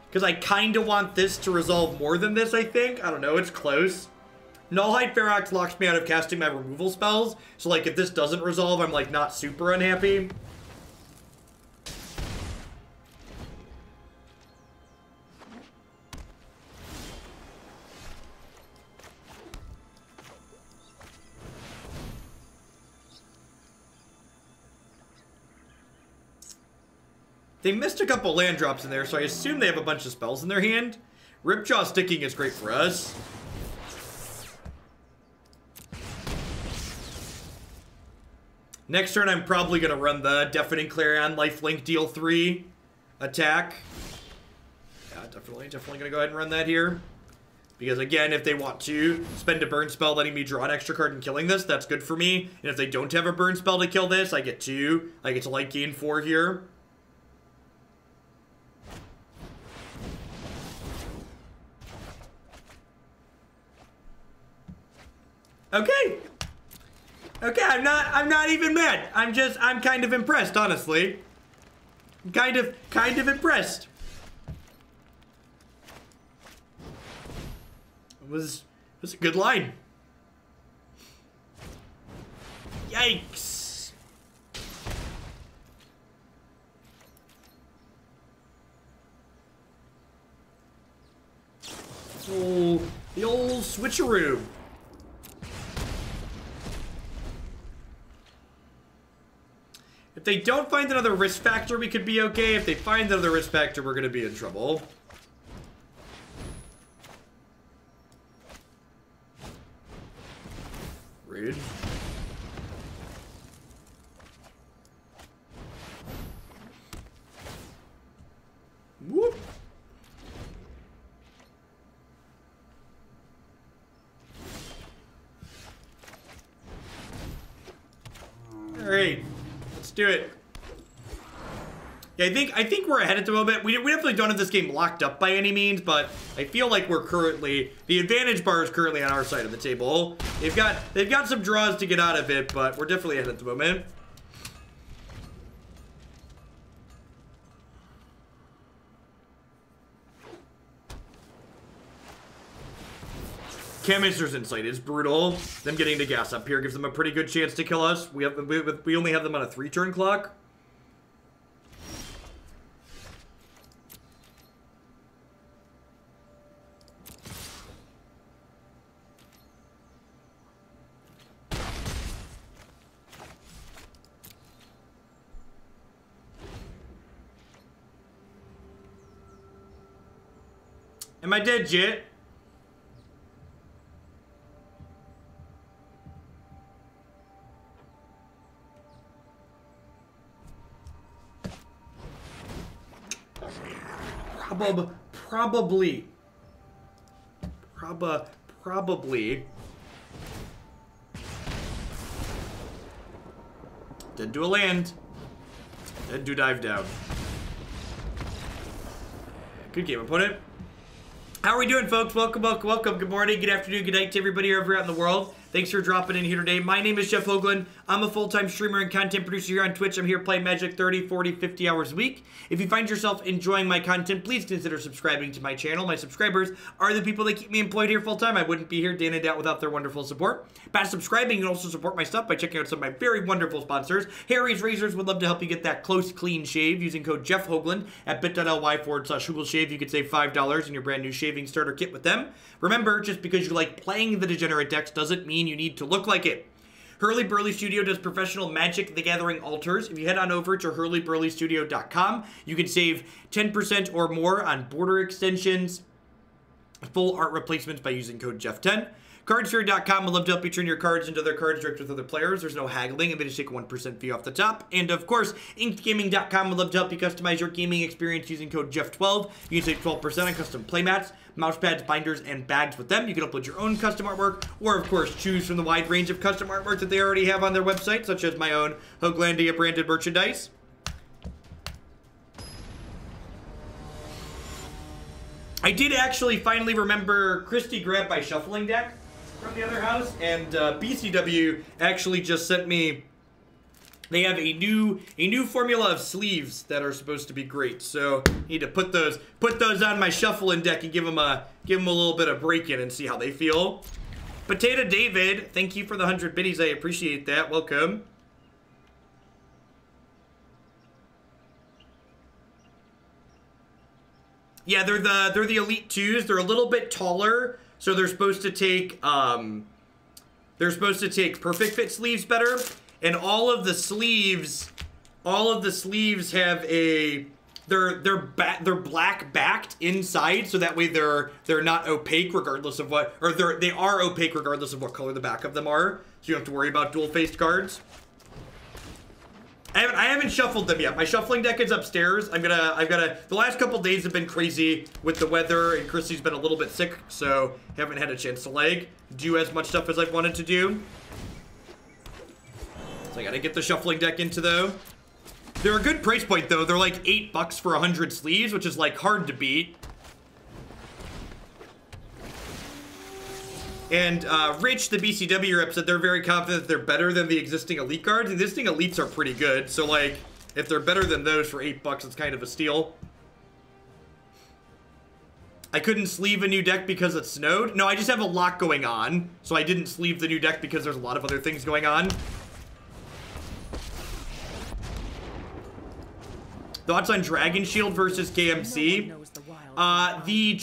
because I kind of want this to resolve more than this, I think. I don't know, it's close. Nullhide Ferox locks me out of casting my removal spells, so like if this doesn't resolve, I'm like not super unhappy. They missed a couple land drops in there, so I assume they have a bunch of spells in their hand. Ripjaw sticking is great for us. Next turn, I'm probably going to run the Deafening Clarion, lifelink, deal 3 attack. Yeah, definitely going to go ahead and run that here. Because again, if they want to spend a burn spell letting me draw an extra card and killing this, that's good for me. And if they don't have a burn spell to kill this, I get to light gain 4 here. Okay. Okay, I'm not even mad. I'm kind of impressed, honestly. I'm kind of impressed. It was a good line. Yikes. Oh, the old switcheroo. If they don't find another risk factor, we could be okay. If they find another risk factor, we're going to be in trouble. Rude. Whoop. All right. Do it. Yeah, I think we're ahead at the moment. We definitely don't have this game locked up by any means, but I feel like we're currently, the advantage bar is currently on our side of the table. They've got some draws to get out of it, but we're definitely ahead at the moment. Chemister's Insight is brutal. Them getting to gas up here gives them a pretty good chance to kill us. We only have them on a 3-turn clock. Am I dead yet? Probably. Didn't do a land. Didn't do dive down. Good game, opponent. How are we doing, folks? Welcome. Good morning, good afternoon, good night to everybody wherever out in the world. Thanks for dropping in here today. My name is Jeff Hoagland. I'm a full-time streamer and content producer here on Twitch. I'm here playing Magic 30, 40, 50 hours a week. If you find yourself enjoying my content, please consider subscribing to my channel. My subscribers are the people that keep me employed here full-time. I wouldn't be here day in and out without their wonderful support. By subscribing, you can also support my stuff by checking out some of my very wonderful sponsors. Harry's Razors would love to help you get that close, clean shave using code Jeff Hoagland at bit.ly/HoagleShave. You could save $5 in your brand new shaving starter kit with them. Remember, just because you like playing the degenerate decks doesn't mean you need to look like it. Hurly Burly Studio does professional Magic the Gathering altars. If you head on over to hurlyburlystudio.com, you can save 10% or more on border extensions, full art replacements by using code Jeff10. Cardsfear.com would love to help you turn your cards into their cards direct with other players. There's no haggling, and they just take a 1% fee off the top. And of course, InkedGaming.com would love to help you customize your gaming experience using code Jeff12. You can save 12% on custom playmats, mouse pads, binders, and bags with them. You can upload your own custom artwork, or of course, choose from the wide range of custom artwork that they already have on their website, such as my own Hoaglandia branded merchandise. I did actually finally remember Christy grabbed my shuffling deck from the other house, and BCW actually just sent me. They have a new formula of sleeves that are supposed to be great. So I need to put those on my shuffling deck and give them a little bit of break in and see how they feel. Potato David, thank you for the 100 biddies. I appreciate that. Welcome. Yeah, they're the Elite 2s. They're a little bit taller, so they're supposed to take perfect fit sleeves better. And all of the sleeves have a they're black backed inside, so that way they're not opaque regardless of what, or they are opaque regardless of what color the back of them are. So you don't have to worry about dual faced cards. I haven't shuffled them yet. My shuffling deck is upstairs. The last couple days have been crazy with the weather, and Chrissy's been a little bit sick, so haven't had a chance to like do as much stuff as I've wanted to do. So I gotta get the shuffling deck into though. They're a good price point though. They're like $8 for 100 sleeves, which is like hard to beat. And Rich, the BCW rep, said they're very confident that they're better than the existing Elite cards. The existing Elites are pretty good. So, like, if they're better than those for $8, it's kind of a steal. I couldn't sleeve a new deck because it snowed. No, I just have a lot going on. So I didn't sleeve the new deck because there's a lot of other things going on. Thoughts on Dragon Shield versus KMC? The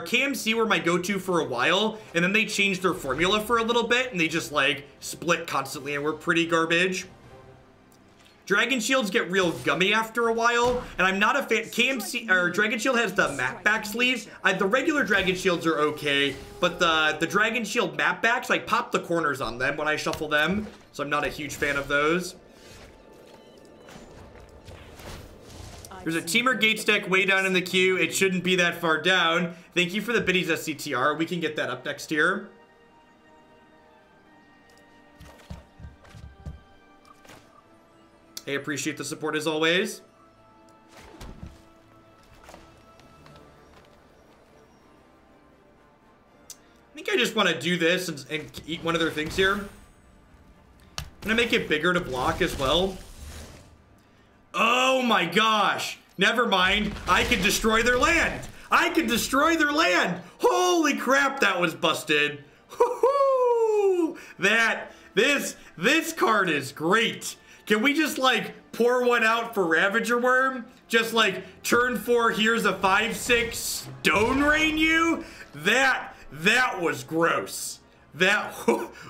KMC were my go-to for a while, and then they changed their formula for a little bit, and they just, like, split constantly and were pretty garbage. Dragon Shields get real gummy after a while, and I'm not a fan. Dragon Shield has the map back sleeves. The regular Dragon Shields are okay, but the Dragon Shield map backs, I pop the corners on them when I shuffle them, so I'm not a huge fan of those. There's a Teamer Gates deck way down in the queue. It shouldn't be that far down. Thank you for the biddies, SCTR. We can get that up next year. I appreciate the support as always. I think I just want to do this and eat one of their things here. I'm going to make it bigger to block as well. Oh my gosh. Never mind. I can destroy their land. I can destroy their land. Holy crap, that was busted. Woohoo! This card is great. Can we just like pour one out for Ravager Wurm? Just like turn 4, here's a 5/6 Stone Rain you? That was gross.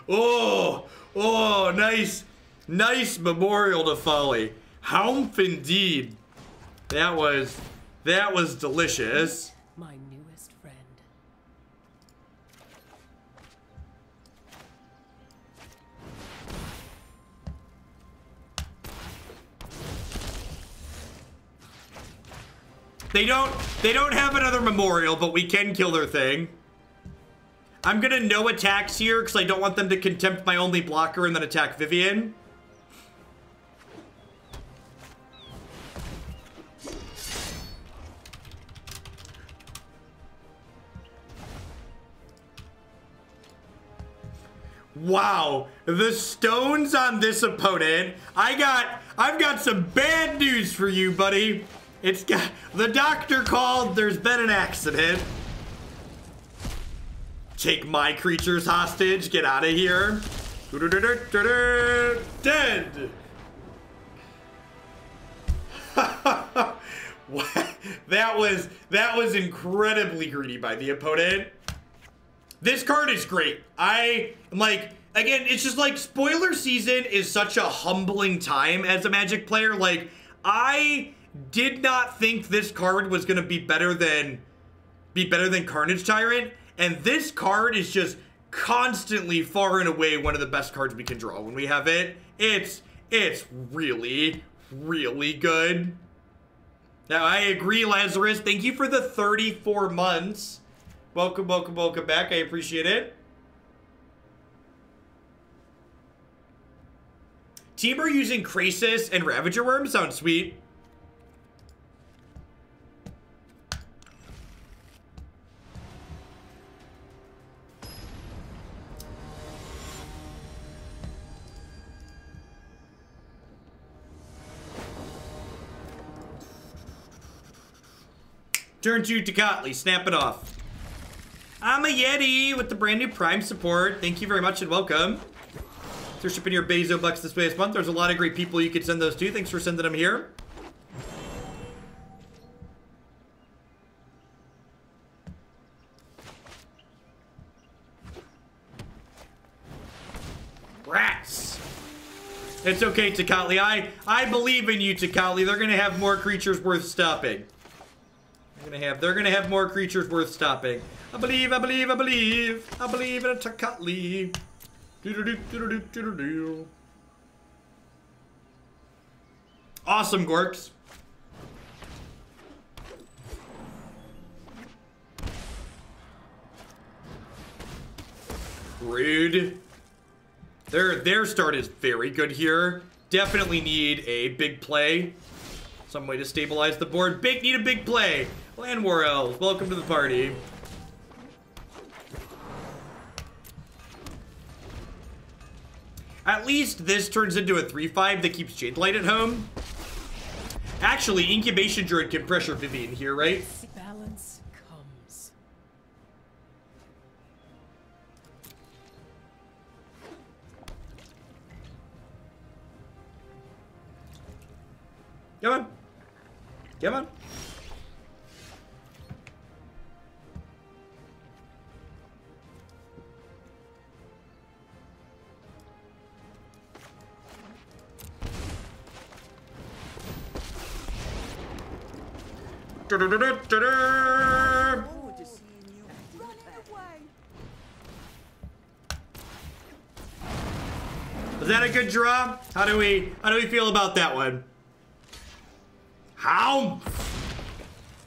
Oh, nice memorial to Folly. Humph indeed. That was delicious. My newest friend. They don't have another memorial, but we can kill their thing. I'm gonna no attacks here because I don't want them to contempt my only blocker and then attack Vivien. Wow, the stones on this opponent. I've got some bad news for you, buddy. The doctor called, there's been an accident. Take my creatures hostage, get out of here. Dead. That was incredibly greedy by the opponent. This card is great. I'm like, again, it's just like spoiler season is such a humbling time as a Magic player. Like, I did not think this card was gonna be better than Carnage Tyrant, And this card is just constantly far and away one of the best cards we can draw when we have it. It's really, really good. Now, I agree, Lazarus. Thank you for the 34 months. Welcome, welcome, welcome back. I appreciate it. Team are using Krasis and Ravager Wurm. Sounds sweet. Turn to Tocatli, snap it off. I'm a Yeti with the brand new Prime support. Thank you very much and welcome. They're shipping your Bezo bucks this past month. There's a lot of great people you could send those to. Thanks for sending them here. Rats. It's okay, Tocatli. I believe in you, Tocatli. They're gonna have more creatures worth stopping. They're gonna have more creatures worth stopping. I believe in a Tocatli. Awesome, Gorks. Rude. Their start is very good here. Definitely need a big play. Some way to stabilize the board. Need a big play. Llanowar Elves, welcome to the party. At least this turns into a 3/5 that keeps Jade Light at home. Actually, Incubation Druid can pressure Vivien here, right? Balance comes. Come on. Come on. Was that a good draw? How do we feel about that one? How?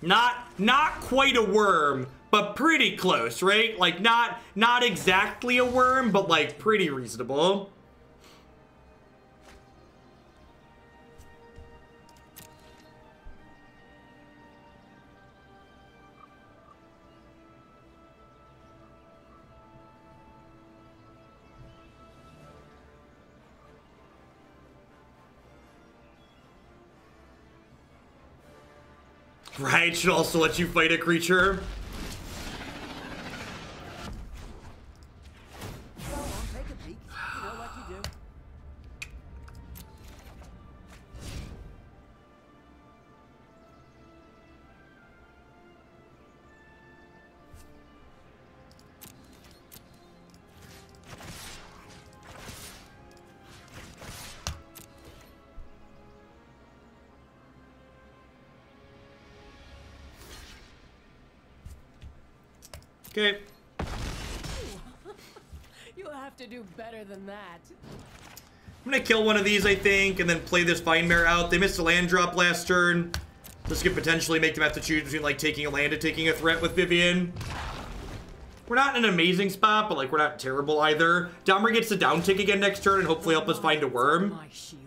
Not quite a worm, but pretty close, right? Like not exactly a worm, but like pretty reasonable. Right, should also let you fight a creature. Go on, take a peek. You know what you do. Okay. You'll have to do better than that. I'm gonna kill one of these, I think, and then play this Vine Mare out. They missed a land drop last turn. This could potentially make them have to choose between, like, taking a land and taking a threat with Vivien. We're not in an amazing spot, but, like, we're not terrible either. Domri gets the down tick again next turn and hopefully help us find a worm. My shield.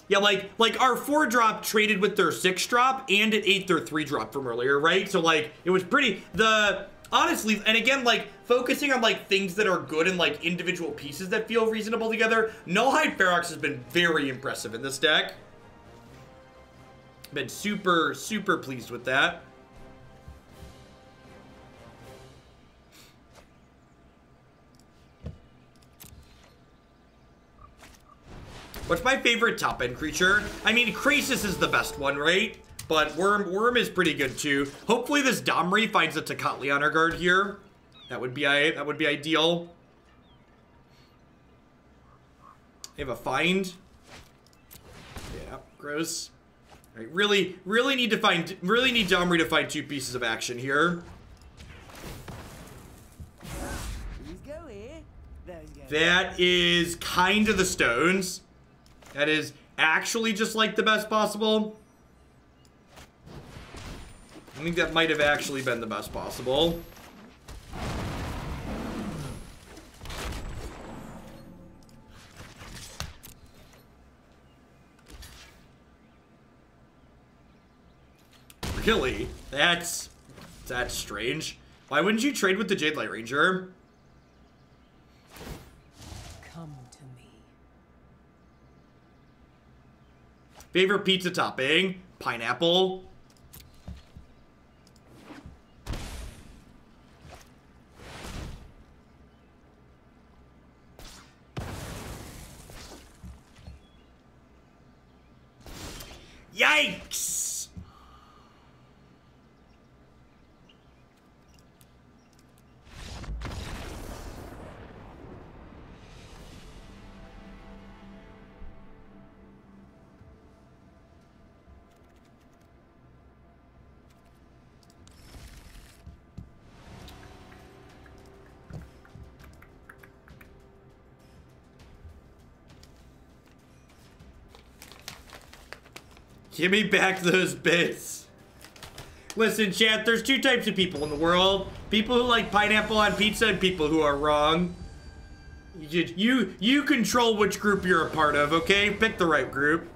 Yeah, like our 4-drop traded with their 6-drop, and it ate their 3-drop from earlier, right? So, like, it was pretty... Honestly, and again, like, focusing on, like, things that are good and, like, individual pieces that feel reasonable together, Nullhide Ferox has been very impressive in this deck. Been super, super pleased with that. What's my favorite top-end creature? I mean, Krasis is the best one, right? But Wurm is pretty good too. Hopefully this Domri finds a Tocatli on our guard here. That would be ideal. They have a find. Yeah, gross. All right, really need Domri to find 2 pieces of action here. That is kind of the stones. That is actually just like the best possible. I think that might have actually been the best possible. Really? That's strange. Why wouldn't you trade with the Jade Light Ranger? Come to me. Favorite pizza topping? Pineapple. Yikes! Give me back those bits. Listen, chat, there's 2 types of people in the world. People who like pineapple on pizza and people who are wrong. You control which group you're a part of, okay? Pick the right group.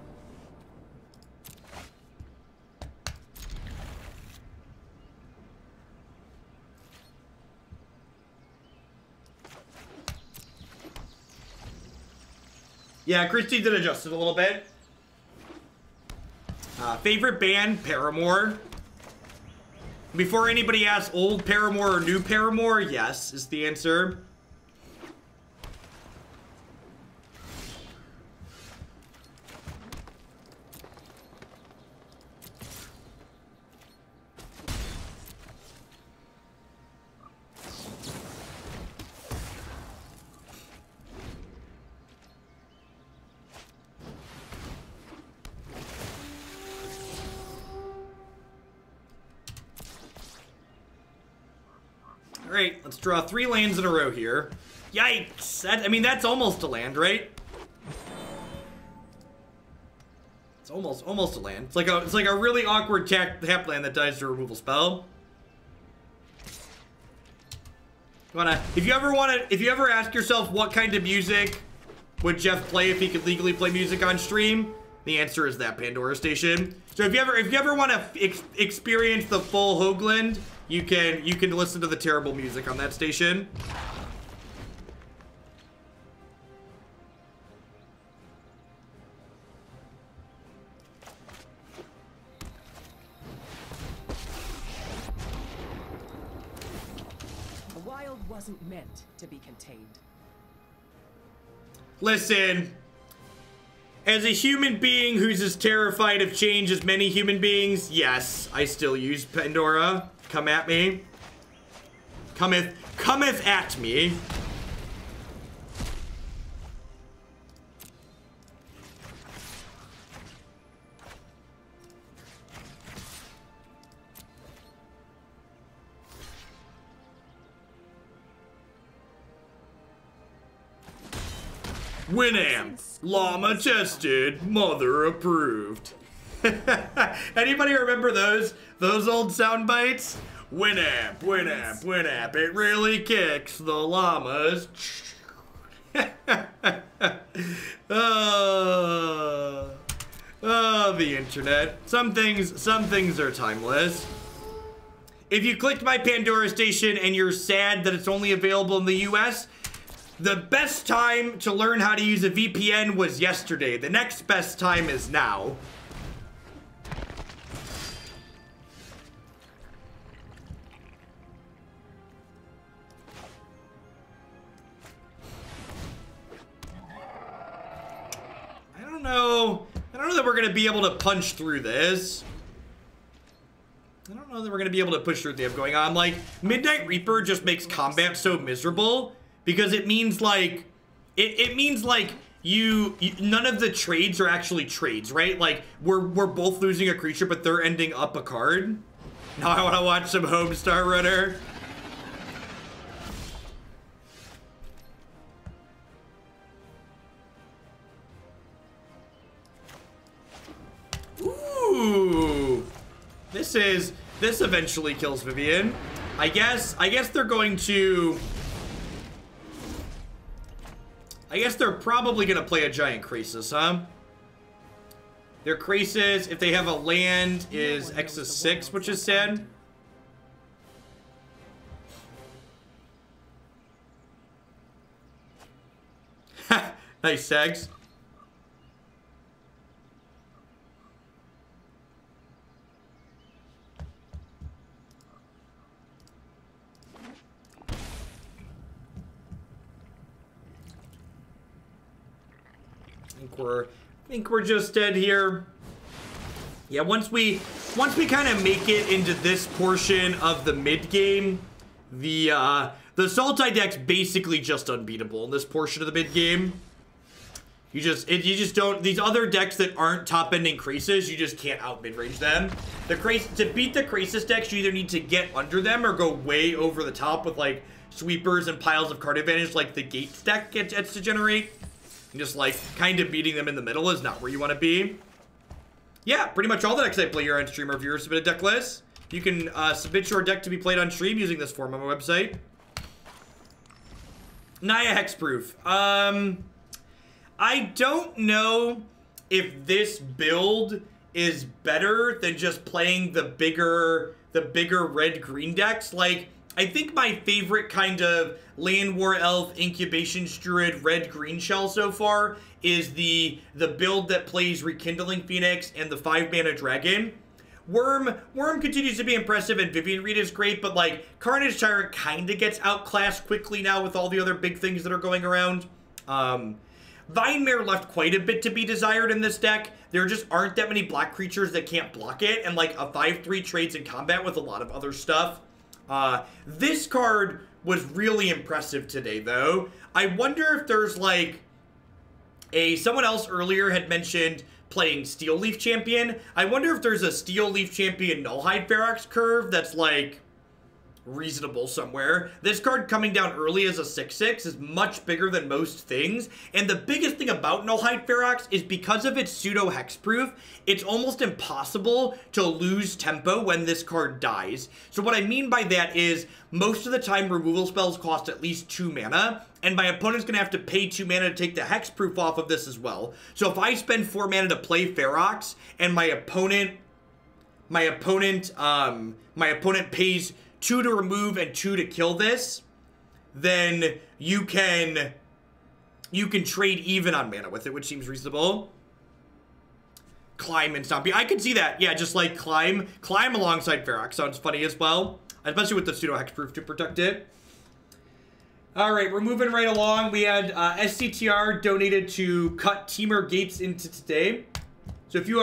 Yeah, Christy did adjust it a little bit. Favorite band, Paramore. Before anybody asks, old Paramore or new Paramore, yes, is the answer. Alright, let's draw 3 lands in a row here. Yikes! I mean, that's almost a land, right? It's almost a land. It's like a really awkward tap land that dies to a removal spell. If you ever ask yourself what kind of music would Jeff play if he could legally play music on stream, the answer is that Pandora Station. So if you ever want to experience the full Hoagland, you can listen to the terrible music on that station. The wild wasn't meant to be contained. Listen, as a human being who's as terrified of change as many human beings, yes, I still use Pandora. Come at me. Cometh at me. Winamp, llama tested, mother approved. Anybody remember those old sound bites? Winamp, Winamp, Winamp, it really kicks the llamas. The internet. Some things are timeless. If you clicked my Pandora Station and you're sad that it's only available in the US, the best time to learn how to use a VPN was yesterday. The next best time is now. I don't know that we're going to be able to punch through this. I don't know that we're going to be able to push through what they have going on. Like, Midnight Reaper just makes combat so miserable because it means like, it means like none of the trades are actually trades, right? Like, we're both losing a creature, but they're ending up a card. Now I want to watch some Homestar Runner. Ooh. This eventually kills Vivien. I guess they're going to... I guess they're probably going to play a Giant Krasis, huh? Their Krasis, if they have a land, is X of 6, which is sad. Nice, Sags. I think we're just dead here. Yeah, once we kind of make it into this portion of the mid game, the Sultai deck's basically just unbeatable in this portion of the mid game. You just don't, these other decks that aren't top ending Krasis, you just can't out mid range them. To beat the Krasis decks, you either need to get under them or go way over the top with like sweepers and piles of card advantage like the Gates deck gets to generate. Just like kind of beating them in the middle is not where you want to be. Yeah, pretty much all the decks I play here on stream are viewer submitted deck lists. You can submit your deck to be played on stream using this form on my website. Naya Hexproof. I don't know if this build is better than just playing the bigger red-green decks. Like, I think my favorite kind of Llanowar Elf, Incubation Druid, red-green shell so far is the build that plays Rekindling Phoenix and the 5-mana Dragon. Wurm continues to be impressive and Vivien Reid is great, but like Carnage Tyrant kind of gets outclassed quickly now with all the other big things that are going around. Vine Mare left quite a bit to be desired in this deck. There just aren't that many black creatures that can't block it, and like a 5/3 trades in combat with a lot of other stuff. This card was really impressive today, though. I wonder if there's like someone else earlier had mentioned playing Steel Leaf Champion. I wonder if there's a Steel Leaf Champion Nullhide Ferox curve that's like reasonable somewhere. This card coming down early as a 6/6 is much bigger than most things, and the biggest thing about Nullhide Ferox is because of its pseudo hexproof, it's almost impossible to lose tempo when this card dies. So what I mean by that is most of the time removal spells cost at least 2 mana, and my opponent's gonna have to pay 2 mana to take the hexproof off of this as well. So if I spend 4 mana to play Ferox and my opponent pays 2 to remove and 2 to kill this, then you can trade even on mana with it, which seems reasonable. Climb and Stompy. I can see that. Yeah, just like climb alongside Ferox sounds funny as well, especially with the pseudo hexproof to protect it. All right, we're moving right along. We had SCTR donated to cut Teamer Gates into today. So if you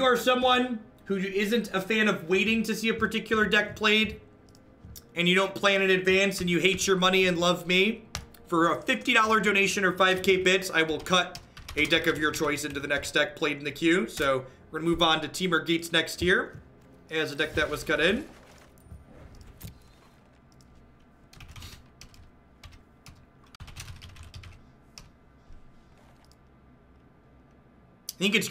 are someone who isn't a fan of waiting to see a particular deck played, and you don't plan in advance, and you hate your money and love me, for a $50 donation or 5k bits, I will cut a deck of your choice into the next deck played in the queue. So we're gonna move on to Teamer Gates next here as a deck that was cut in. I think it's